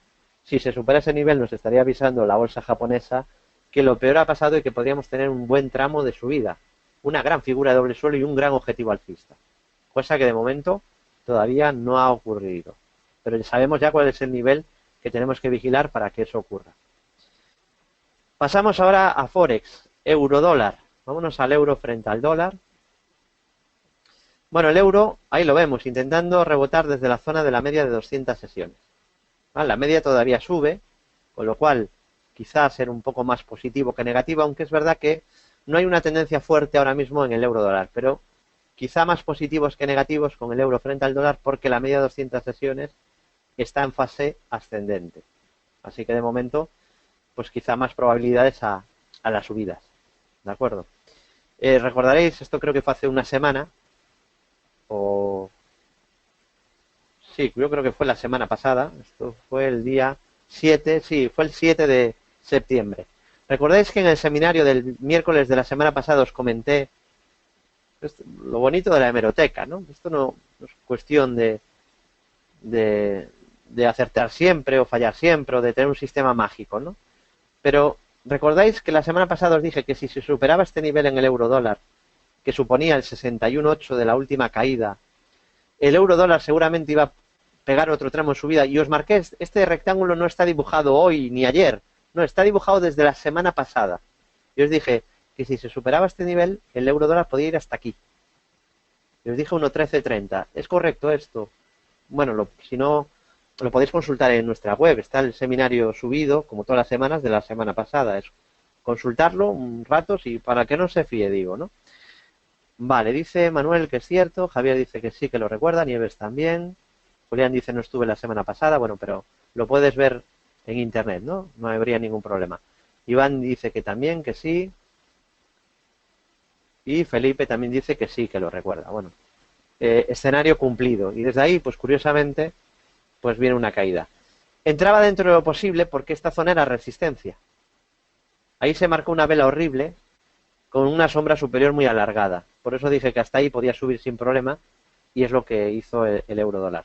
Si se supera ese nivel nos estaría avisando la bolsa japonesa que lo peor ha pasado y que podríamos tener un buen tramo de subida, una gran figura de doble suelo y un gran objetivo alcista, cosa que de momento todavía no ha ocurrido, pero sabemos ya cuál es el nivel que tenemos que vigilar para que eso ocurra. Pasamos ahora a Forex, euro-dólar. Vámonos al euro frente al dólar. Bueno, el euro, ahí lo vemos, intentando rebotar desde la zona de la media de 200 sesiones. La media todavía sube, con lo cual quizás ser un poco más positivo que negativo, aunque es verdad que no hay una tendencia fuerte ahora mismo en el euro-dólar, pero quizá más positivos que negativos con el euro frente al dólar porque la media de 200 sesiones está en fase ascendente. Así que de momento, pues quizá más probabilidades a las subidas. ¿De acuerdo? Recordaréis, esto creo que fue hace una semana, o... Sí, yo creo que fue la semana pasada, esto fue el día 7, sí, fue el 7 de septiembre. ¿Recordáis que en el seminario del miércoles de la semana pasada os comenté lo bonito de la hemeroteca, ¿no? Esto no es cuestión de acertar siempre o fallar siempre o de tener un sistema mágico, ¿no? Pero recordáis que la semana pasada os dije que si se superaba este nivel en el euro dólar, que suponía el 61,8 de la última caída, el euro dólar seguramente iba a pegar otro tramo en subida, y os marqué, este rectángulo no está dibujado hoy ni ayer, no, está dibujado desde la semana pasada. Y os dije que si se superaba este nivel, el euro dólar podía ir hasta aquí. Y os dije 1,1330. ¿Es correcto esto? Bueno, si no, lo podéis consultar en nuestra web. Está el seminario subido, como todas las semanas, de la semana pasada. Es consultarlo un rato, para que no se fíe, digo, ¿no? Vale, dice Manuel que es cierto. Javier dice que sí, que lo recuerda. Nieves también. Julián dice no estuve la semana pasada. Bueno, pero lo puedes ver en internet, ¿no? No habría ningún problema. Iván dice que también, que sí. Y Felipe también dice que sí, que lo recuerda. Bueno, escenario cumplido. Y desde ahí, pues curiosamente, pues viene una caída. Entraba dentro de lo posible porque esta zona era resistencia. Ahí se marcó una vela horrible con una sombra superior muy alargada. Por eso dije que hasta ahí podía subir sin problema y es lo que hizo el euro dólar.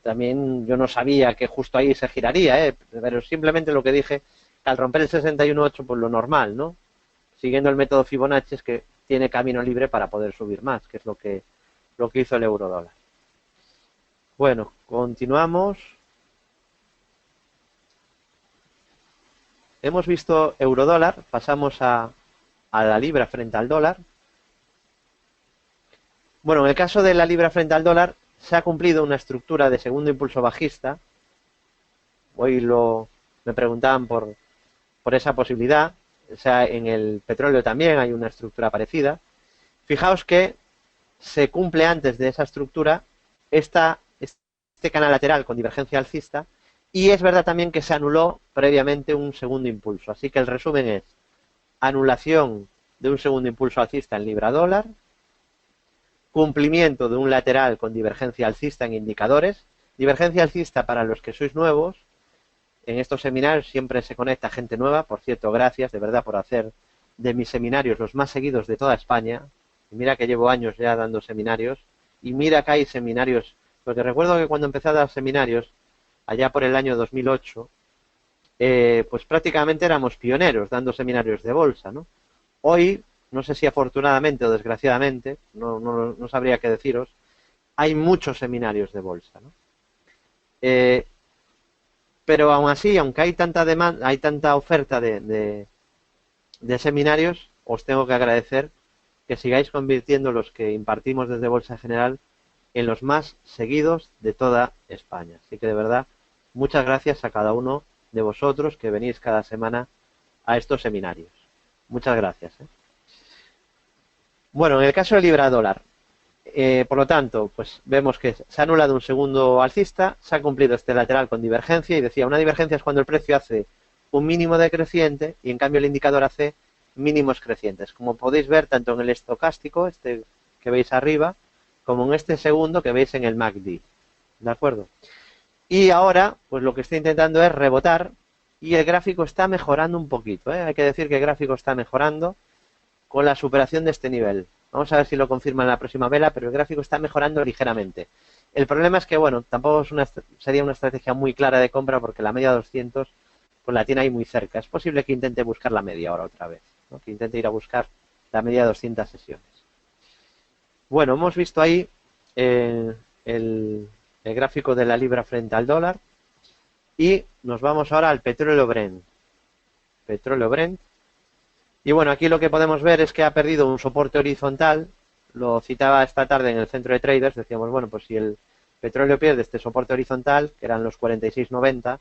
También yo no sabía que justo ahí se giraría, pero simplemente lo que dije, al romper el 61,8, pues lo normal, ¿no? Siguiendo el método Fibonacci es que tiene camino libre para poder subir más, que es lo que hizo el euro dólar. Bueno, continuamos. Hemos visto euro dólar, pasamos a la libra frente al dólar. Bueno, en el caso de la libra frente al dólar, se ha cumplido una estructura de segundo impulso bajista. Hoy me preguntaban por esa posibilidad. O sea, en el petróleo también hay una estructura parecida. Fijaos que se cumple antes de esa estructura este canal lateral con divergencia alcista, y es verdad también que se anuló previamente un segundo impulso. Así que el resumen es anulación de un segundo impulso alcista en libra dólar, cumplimiento de un lateral con divergencia alcista en indicadores. Divergencia alcista, para los que sois nuevos, en estos seminarios siempre se conecta gente nueva. Por cierto, gracias de verdad por hacer de mis seminarios los más seguidos de toda España. Y mira que llevo años ya dando seminarios, y mira que hay seminarios, porque recuerdo que cuando empecé a dar seminarios, allá por el año 2008, pues prácticamente éramos pioneros dando seminarios de bolsa, ¿no? Hoy, no sé si afortunadamente o desgraciadamente, no sabría qué deciros, hay muchos seminarios de bolsa, ¿no? Pero aún así, aunque hay tanta demanda, hay tanta oferta de seminarios, os tengo que agradecer que sigáis convirtiendo los que impartimos desde Bolsa General en los más seguidos de toda España. Así que de verdad, muchas gracias a cada uno de vosotros que venís cada semana a estos seminarios. Muchas gracias. Bueno, en el caso del libra dólar, por lo tanto, pues vemos que se ha anulado un segundo alcista, se ha cumplido este lateral con divergencia, y decía, una divergencia es cuando el precio hace un mínimo decreciente y en cambio el indicador hace mínimos crecientes. Como podéis ver tanto en el estocástico, este que veis arriba, como en este segundo que veis en el MACD. ¿De acuerdo? Y ahora, pues lo que estoy intentando es rebotar, y el gráfico está mejorando un poquito, ¿eh? Hay que decir que el gráfico está mejorando con la superación de este nivel. Vamos a ver si lo confirma en la próxima vela, pero el gráfico está mejorando ligeramente. El problema es que, bueno, tampoco sería una estrategia muy clara de compra, porque la media 200 pues la tiene ahí muy cerca. Es posible que intente buscar la media ahora otra vez, ¿no? Que intente ir a buscar la media de 200 sesiones. Bueno, hemos visto ahí el gráfico de la libra frente al dólar, y nos vamos ahora al petróleo Brent. Petróleo Brent. Y bueno, aquí lo que podemos ver es que ha perdido un soporte horizontal. Lo citaba esta tarde en el centro de traders. Decíamos, bueno, pues si el petróleo pierde este soporte horizontal, que eran los 46,90,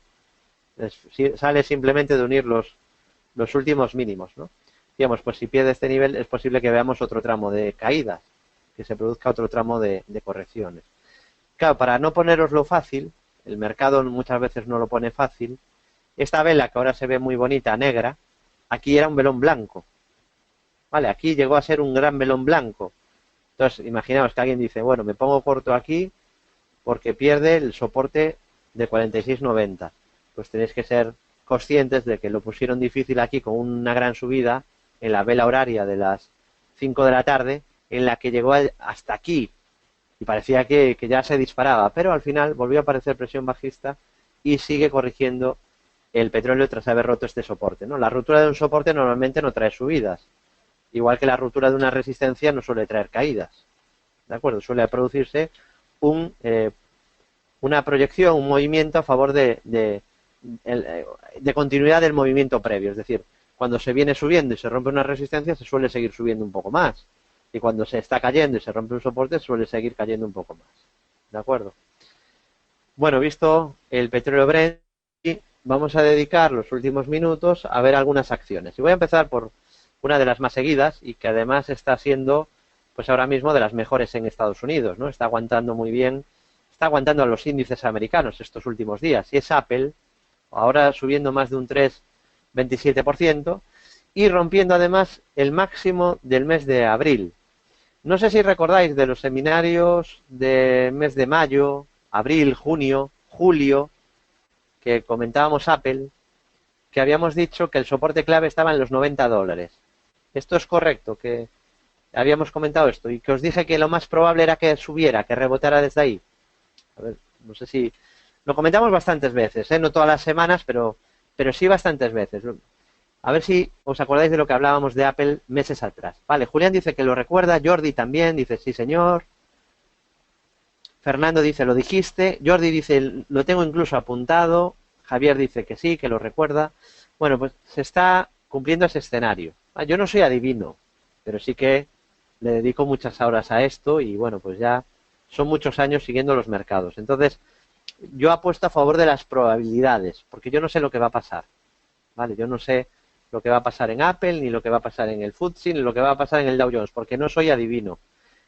sale simplemente de unir los últimos mínimos, ¿no? Digamos, pues si pierde este nivel es posible que veamos otro tramo de caídas. que se produzca otro tramo de correcciones. Claro, para no poneroslo fácil, el mercado muchas veces no lo pone fácil, esta vela que ahora se ve muy bonita, negra, aquí era un velón blanco. Vale, aquí llegó a ser un gran velón blanco. Entonces, imaginaos que alguien dice, bueno, me pongo corto aquí porque pierde el soporte de 46.90. Pues tenéis que ser conscientes de que lo pusieron difícil aquí con una gran subida en la vela horaria de las 5 de la tarde, en la que llegó hasta aquí y parecía que ya se disparaba, pero al final volvió a aparecer presión bajista y sigue corrigiendo el petróleo tras haber roto este soporte, ¿no? La ruptura de un soporte normalmente no trae subidas, igual que la ruptura de una resistencia no suele traer caídas, ¿de acuerdo? Suele producirse una proyección, un movimiento a favor de continuidad del movimiento previo, es decir, cuando se viene subiendo y se rompe una resistencia se suele seguir subiendo un poco más, y cuando se está cayendo y se rompe un soporte suele seguir cayendo un poco más, ¿de acuerdo? Bueno, visto el petróleo Brent, vamos a dedicar los últimos minutos a ver algunas acciones. Y voy a empezar por una de las más seguidas y que además está siendo, pues ahora mismo, de las mejores en Estados Unidos, ¿no? Está aguantando muy bien, está aguantando a los índices americanos estos últimos días. Y es Apple, ahora subiendo más de un 3,27% y rompiendo además el máximo del mes de abril. No sé si recordáis de los seminarios del mes de mayo, abril, junio, julio, que comentábamos Apple, que habíamos dicho que el soporte clave estaba en los $90. Esto es correcto, que habíamos comentado esto, y que os dije que lo más probable era que subiera, que rebotara desde ahí. A ver, no sé si... Lo comentamos bastantes veces, no todas las semanas, pero sí bastantes veces. A ver si os acordáis de lo que hablábamos de Apple meses atrás. Vale, Julián dice que lo recuerda, Jordi también dice sí señor. Fernando dice lo dijiste, Jordi dice lo tengo incluso apuntado, Javier dice que sí, que lo recuerda. Bueno, pues se está cumpliendo ese escenario. Yo no soy adivino, pero sí que le dedico muchas horas a esto y bueno, pues ya son muchos años siguiendo los mercados. Entonces, yo apuesto a favor de las probabilidades, porque yo no sé lo que va a pasar. Vale, yo no sé lo que va a pasar en Apple, ni lo que va a pasar en el FTSE, ni lo que va a pasar en el Dow Jones, porque no soy adivino.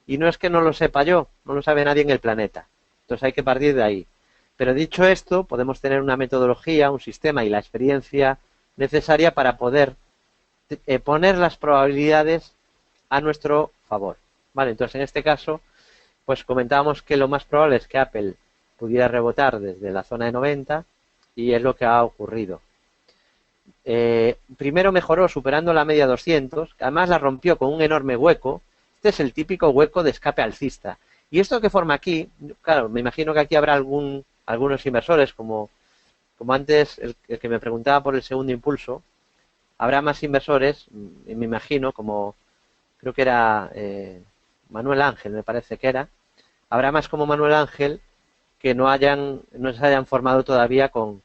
Y no es que no lo sepa yo, no lo sabe nadie en el planeta. Entonces hay que partir de ahí. Pero dicho esto, podemos tener una metodología, un sistema y la experiencia necesaria para poder poner las probabilidades a nuestro favor. Vale, entonces en este caso, pues comentábamos que lo más probable es que Apple pudiera rebotar desde la zona de 90 y es lo que ha ocurrido. Primero mejoró superando la media 200, que además la rompió con un enorme hueco. Este es el típico hueco de escape alcista. Y esto que forma aquí, claro, me imagino que aquí habrá algunos inversores, como antes el que me preguntaba por el segundo impulso, habrá más inversores, me imagino, como creo que era Manuel Ángel, me parece que era, habrá más como Manuel Ángel que no se hayan formado todavía con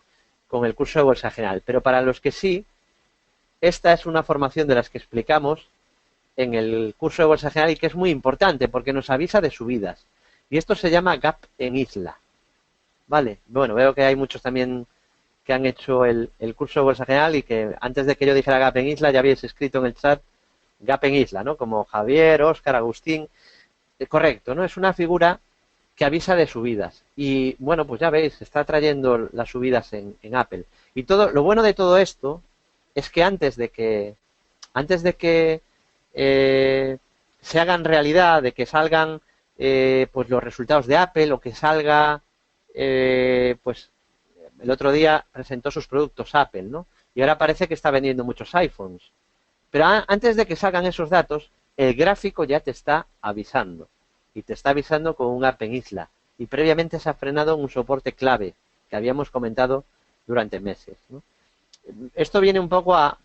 el curso de Bolsa General. Pero para los que sí, esta es una formación de las que explicamos en el curso de Bolsa General y que es muy importante porque nos avisa de subidas. Y esto se llama gap en isla. Vale, bueno, veo que hay muchos también que han hecho el curso de Bolsa General y que antes de que yo dijera gap en isla ya habéis escrito en el chat gap en isla, ¿no? Como Javier, Óscar, Agustín. Correcto, ¿no? Es una figura que avisa de subidas. Y bueno, pues ya veis, está trayendo las subidas en Apple. Y lo bueno de todo esto es que antes de que se hagan realidad, de que salgan pues los resultados de Apple o que salga, pues el otro día presentó sus productos Apple, ¿no? Y ahora parece que está vendiendo muchos iPhones. Pero antes de que salgan esos datos, el gráfico ya te está avisando. Y te está avisando con un gap en isla. Y previamente se ha frenado en un soporte clave que habíamos comentado durante meses, ¿no? Esto viene un poco a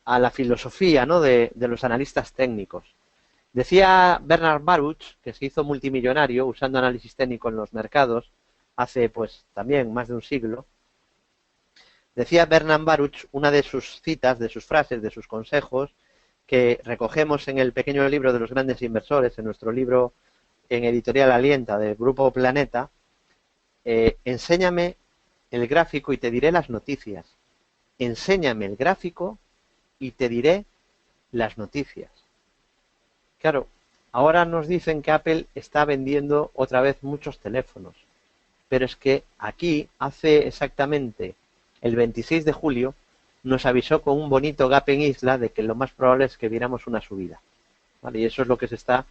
la filosofía, ¿no? de los analistas técnicos. Decía Bernard Baruch, que se hizo multimillonario usando análisis técnico en los mercados hace pues también más de un siglo. Decía Bernard Baruch, una de sus citas, de sus frases, de sus consejos, que recogemos en el pequeño libro de los grandes inversores, en nuestro libro en Editorial Alienta del Grupo Planeta, enséñame el gráfico y te diré las noticias. Enséñame el gráfico y te diré las noticias. Claro, ahora nos dicen que Apple está vendiendo otra vez muchos teléfonos. Pero es que aquí, hace exactamente el 26 de julio, nos avisó con un bonito gap en isla de que lo más probable es que viéramos una subida. ¿Vale? Y eso es lo que se está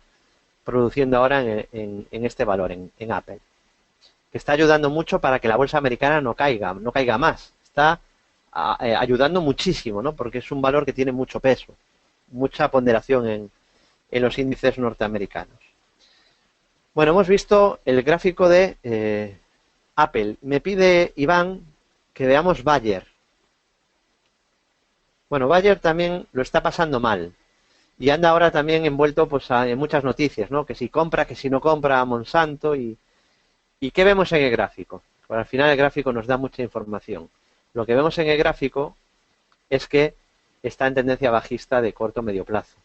produciendo ahora en este valor, en Apple. Que está ayudando mucho para que la bolsa americana no caiga más. Está ayudando muchísimo, ¿no? Porque es un valor que tiene mucho peso, mucha ponderación en los índices norteamericanos. Bueno, hemos visto el gráfico de Apple. Me pide Iván que veamos Bayer. Bueno, Bayer también lo está pasando mal. Y anda ahora también envuelto pues, en muchas noticias, ¿no? Que si compra, que si no compra a Monsanto. ¿Y qué vemos en el gráfico? Pues al final el gráfico nos da mucha información. Lo que vemos en el gráfico es que está en tendencia bajista de corto o medio plazo.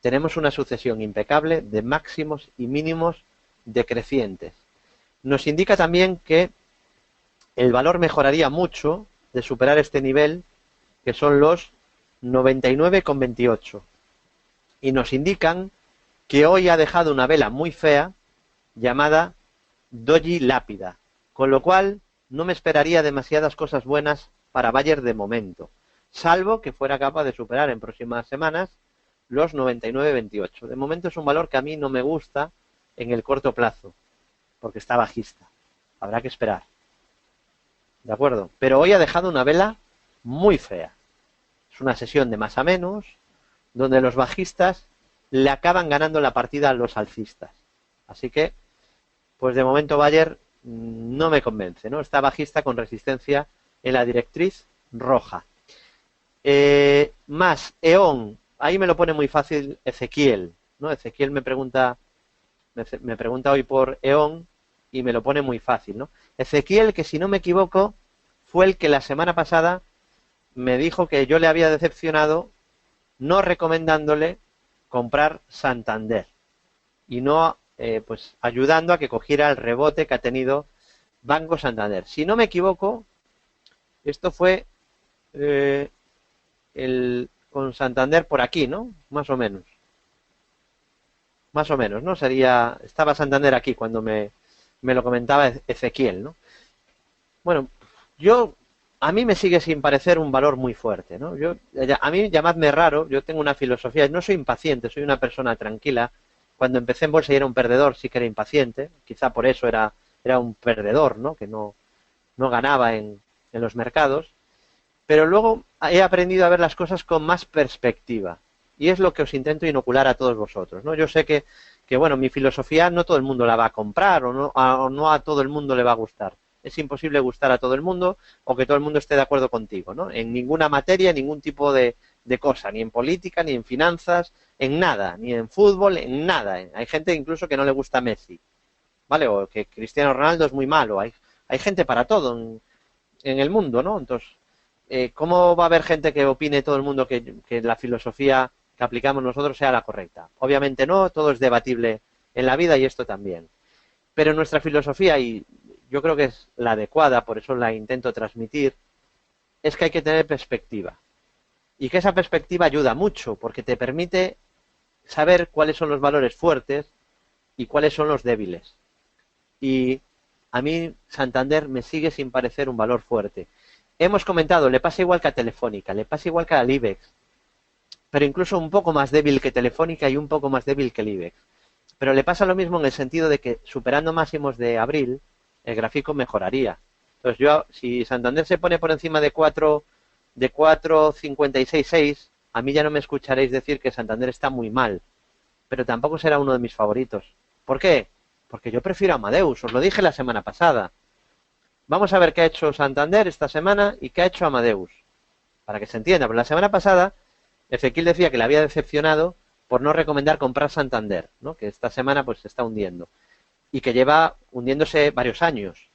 Tenemos una sucesión impecable de máximos y mínimos decrecientes. Nos indica también que el valor mejoraría mucho de superar este nivel, que son los 99,28. Y nos indican que hoy ha dejado una vela muy fea llamada Doji Lápida, con lo cual no me esperaría demasiadas cosas buenas para Bayer de momento, salvo que fuera capaz de superar en próximas semanas los 99,28. De momento es un valor que a mí no me gusta en el corto plazo, porque está bajista. Habrá que esperar. ¿De acuerdo? Pero hoy ha dejado una vela muy fea. Es una sesión de más a menos, donde los bajistas le acaban ganando la partida a los alcistas. Así que, pues de momento Bayer no me convence, ¿no? Está bajista con resistencia en la directriz roja. Más, E.ON, ahí me lo pone muy fácil Ezequiel, ¿no? Ezequiel me pregunta hoy por E.ON y me lo pone muy fácil, ¿no? Ezequiel, que si no me equivoco, fue el que la semana pasada me dijo que yo le había decepcionado no recomendándole comprar Santander y no pues ayudando a que cogiera el rebote que ha tenido Banco Santander. Si no me equivoco, esto fue con Santander por aquí, ¿no? Más o menos. Más o menos, ¿no? Estaba Santander aquí cuando me lo comentaba Ezequiel, ¿no? Bueno, a mí me sigue sin parecer un valor muy fuerte, ¿no? A mí, llamadme raro, yo tengo una filosofía, no soy impaciente, soy una persona tranquila. Cuando empecé en bolsa y era un perdedor, sí que era impaciente, quizá por eso era un perdedor, ¿no? Que no ganaba en los mercados, pero luego he aprendido a ver las cosas con más perspectiva, y es lo que os intento inocular a todos vosotros, ¿no? Yo sé que bueno, mi filosofía no todo el mundo la va a comprar, o no a todo el mundo le va a gustar. Es imposible gustar a todo el mundo o que todo el mundo esté de acuerdo contigo, ¿no? En ninguna materia, en ningún tipo de cosa, ni en política, ni en finanzas, en nada, ni en fútbol, en nada. Hay gente incluso que no le gusta Messi, ¿vale? O que Cristiano Ronaldo es muy malo. Hay gente para todo en el mundo, ¿no? Entonces, ¿cómo va a haber gente que opine todo el mundo que la filosofía que aplicamos nosotros sea la correcta? Obviamente no, todo es debatible en la vida y esto también. Pero nuestra filosofía, y yo creo que es la adecuada, por eso la intento transmitir, es que hay que tener perspectiva. Y que esa perspectiva ayuda mucho, porque te permite saber cuáles son los valores fuertes y cuáles son los débiles. Y a mí Santander me sigue sin parecer un valor fuerte. Hemos comentado, le pasa igual que a Telefónica, le pasa igual que al IBEX, pero incluso un poco más débil que Telefónica y un poco más débil que el IBEX. Pero le pasa lo mismo en el sentido de que superando máximos de abril, el gráfico mejoraría. Entonces si Santander se pone por encima de 4,56,6, a mí ya no me escucharéis decir que Santander está muy mal, pero tampoco será uno de mis favoritos. ¿Por qué? Porque yo prefiero a Amadeus, os lo dije la semana pasada. Vamos a ver qué ha hecho Santander esta semana y qué ha hecho Amadeus, para que se entienda. Pero la semana pasada Ezequiel decía que le había decepcionado por no recomendar comprar Santander, ¿no? Que esta semana pues se está hundiendo y que lleva hundiéndose varios años.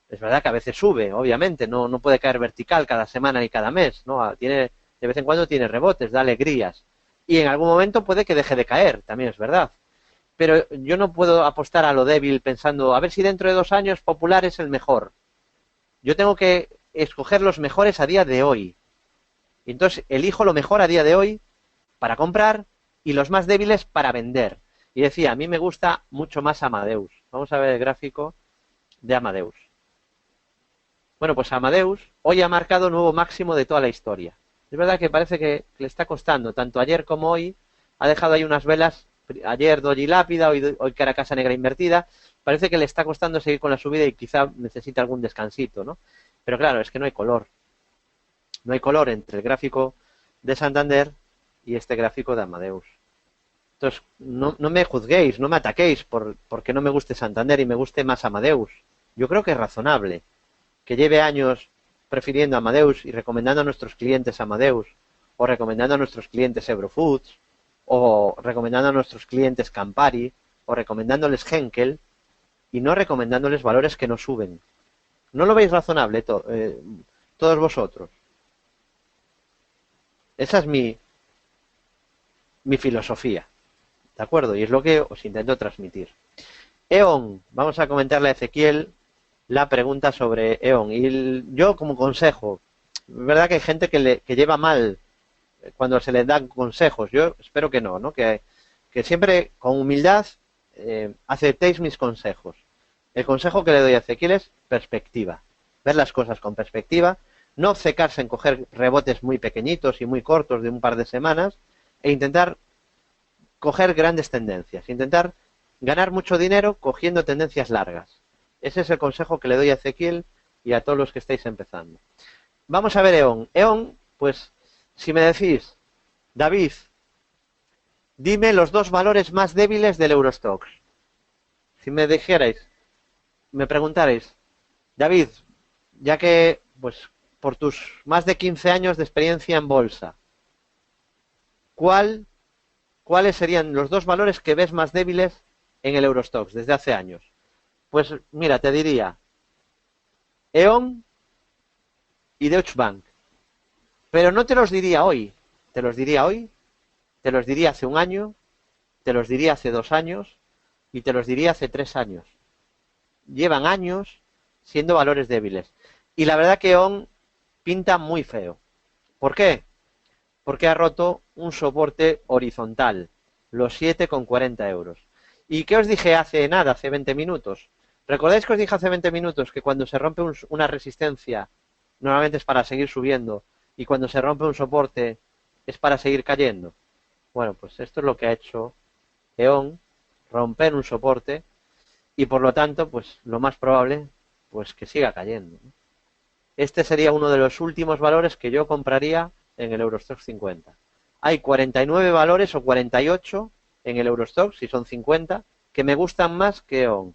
Es verdad que a veces sube, obviamente, no puede caer vertical cada semana ni cada mes, ¿no? De vez en cuando tiene rebotes, da alegrías. Y en algún momento puede que deje de caer, también es verdad. Pero yo no puedo apostar a lo débil pensando, a ver si dentro de 2 años Popular es el mejor. Yo tengo que escoger los mejores a día de hoy. Y entonces elijo lo mejor a día de hoy para comprar y los más débiles para vender. y decía, a mí me gusta mucho más Amadeus. Vamos a ver el gráfico de Amadeus. Bueno, pues Amadeus hoy ha marcado nuevo máximo de toda la historia. Es verdad que parece que le está costando, tanto ayer como hoy, ha dejado ahí unas velas, ayer doji lápida, hoy cara casa negra invertida, parece que le está costando seguir con la subida y quizá necesita algún descansito, ¿no? Pero claro, es que no hay color. No hay color entre el gráfico de Santander y este gráfico de Amadeus. Entonces, no me juzguéis, no me ataquéis porque no me guste Santander y me guste más Amadeus. Yo creo que es razonable que lleve años prefiriendo Amadeus y recomendando a nuestros clientes Amadeus, o recomendando a nuestros clientes Eurofoods, o recomendando a nuestros clientes Campari, o recomendándoles Henkel, y no recomendándoles valores que no suben. ¿No lo veis razonable todos vosotros? Esa es mi filosofía, ¿de acuerdo? Y es lo que os intento transmitir. E.ON, vamos a comentarle a Ezequiel la pregunta sobre E.ON. Y yo como consejo, es verdad que hay gente que lleva mal cuando se les dan consejos. Yo espero que no, ¿no? Que siempre con humildad aceptéis mis consejos. El consejo que le doy a Ezequiel es perspectiva. Ver las cosas con perspectiva. No obcecarse en coger rebotes muy pequeñitos y muy cortos de un par de semanas e intentar coger grandes tendencias. Intentar ganar mucho dinero cogiendo tendencias largas. Ese es el consejo que le doy a Ezequiel y a todos los que estáis empezando. Vamos a ver E.ON. E.ON, pues, si me decís, David, dime los dos valores más débiles del Eurostoxx. Si me dijerais, me preguntarais, David, ya que, pues, por tus más de 15 años de experiencia en bolsa, ¿cuáles serían los dos valores que ves más débiles en el Eurostoxx desde hace años? Pues mira, te diría E.ON y Deutsche Bank. Pero no te los diría hoy. Te los diría hoy, te los diría hace un año, te los diría hace 2 años y te los diría hace 3 años. Llevan años siendo valores débiles. Y la verdad que E.ON pinta muy feo. ¿Por qué? Porque ha roto un soporte horizontal, los 7,40 euros. ¿Y qué os dije hace nada, hace 20 minutos? ¿Recordáis que os dije hace 20 minutos que cuando se rompe una resistencia, normalmente es para seguir subiendo, y cuando se rompe un soporte, es para seguir cayendo? Bueno, pues esto es lo que ha hecho E.ON, romper un soporte, y por lo tanto, pues lo más probable, pues que siga cayendo. Este sería uno de los últimos valores que yo compraría en el Eurostoxx 50. Hay 49 valores o 48 en el Eurostoxx, si son 50, que me gustan más que E.ON.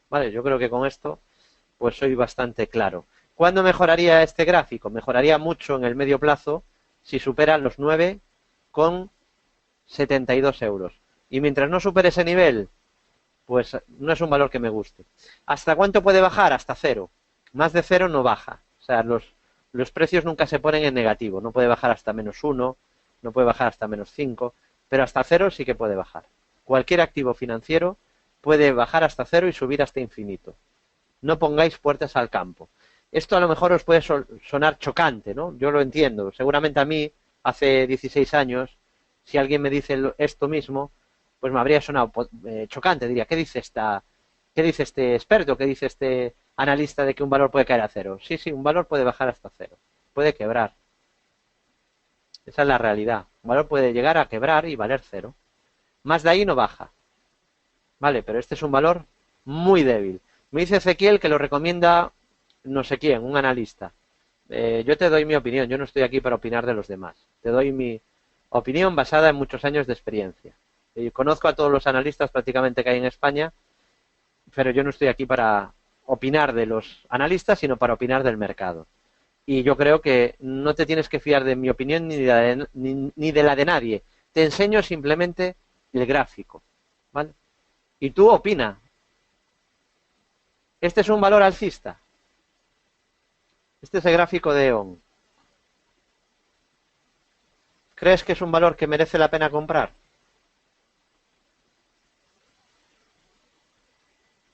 Vale, yo creo que con esto pues soy bastante claro. ¿Cuándo mejoraría este gráfico? Mejoraría mucho en el medio plazo si supera los 9,72 euros. Y mientras no supere ese nivel, pues no es un valor que me guste. ¿Hasta cuánto puede bajar? Hasta 0. Más de 0 no baja. O sea, los precios nunca se ponen en negativo. No puede bajar hasta -1, no puede bajar hasta -5, pero hasta 0 sí que puede bajar. Cualquier activo financiero puede bajar hasta 0 y subir hasta infinito. No pongáis puertas al campo. Esto a lo mejor os puede sonar chocante, ¿no? Yo lo entiendo. Seguramente a mí, hace 16 años, si alguien me dice esto mismo, pues me habría sonado chocante. Diría, ¿qué dice este experto? ¿Qué dice este analista de que un valor puede caer a 0? Sí, un valor puede bajar hasta 0. Puede quebrar. Esa es la realidad. Un valor puede llegar a quebrar y valer 0. Más de ahí no baja. Vale, pero este es un valor muy débil. Me dice Ezequiel que lo recomienda no sé quién, un analista. Yo te doy mi opinión, yo no estoy aquí para opinar de los demás. Te doy mi opinión basada en muchos años de experiencia. Conozco a todos los analistas prácticamente que hay en España, pero yo no estoy aquí para opinar de los analistas, sino para opinar del mercado. Y yo creo que no te tienes que fiar de mi opinión ni de la de nadie. Te enseño simplemente el gráfico, ¿vale? Y tú opina. ¿Este es un valor alcista? Este es el gráfico de E.ON. ¿Crees que es un valor que merece la pena comprar?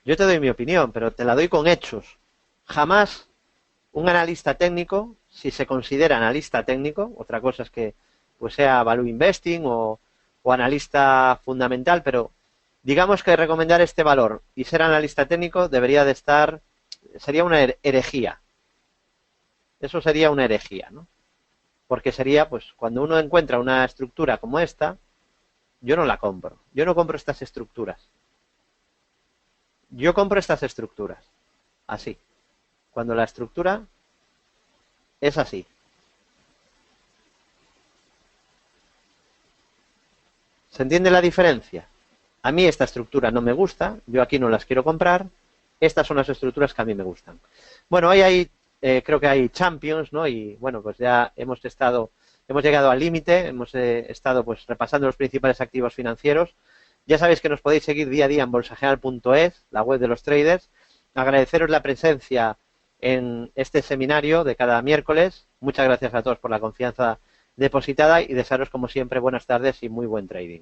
Yo te doy mi opinión, pero te la doy con hechos. Jamás un analista técnico, si se considera analista técnico, otra cosa es que pues sea value investing o analista fundamental, pero Digamos que recomendar este valor y ser analista técnico debería de estar, sería una herejía. Eso sería una herejía, ¿no? Porque sería, pues, cuando uno encuentra una estructura como esta, yo no la compro. Yo no compro estas estructuras. Yo compro estas estructuras. Así. Cuando la estructura es así. ¿Se entiende la diferencia? A mí esta estructura no me gusta, yo aquí no las quiero comprar, estas son las estructuras que a mí me gustan. Bueno, hoy hay, creo que hay Champions, ¿no? Y bueno, pues ya hemos llegado al límite, hemos estado pues repasando los principales activos financieros. Ya sabéis que nos podéis seguir día a día en bolsageneral.es, la web de los traders. Agradeceros la presencia en este seminario de cada miércoles. Muchas gracias a todos por la confianza depositada y desearos como siempre buenas tardes y muy buen trading.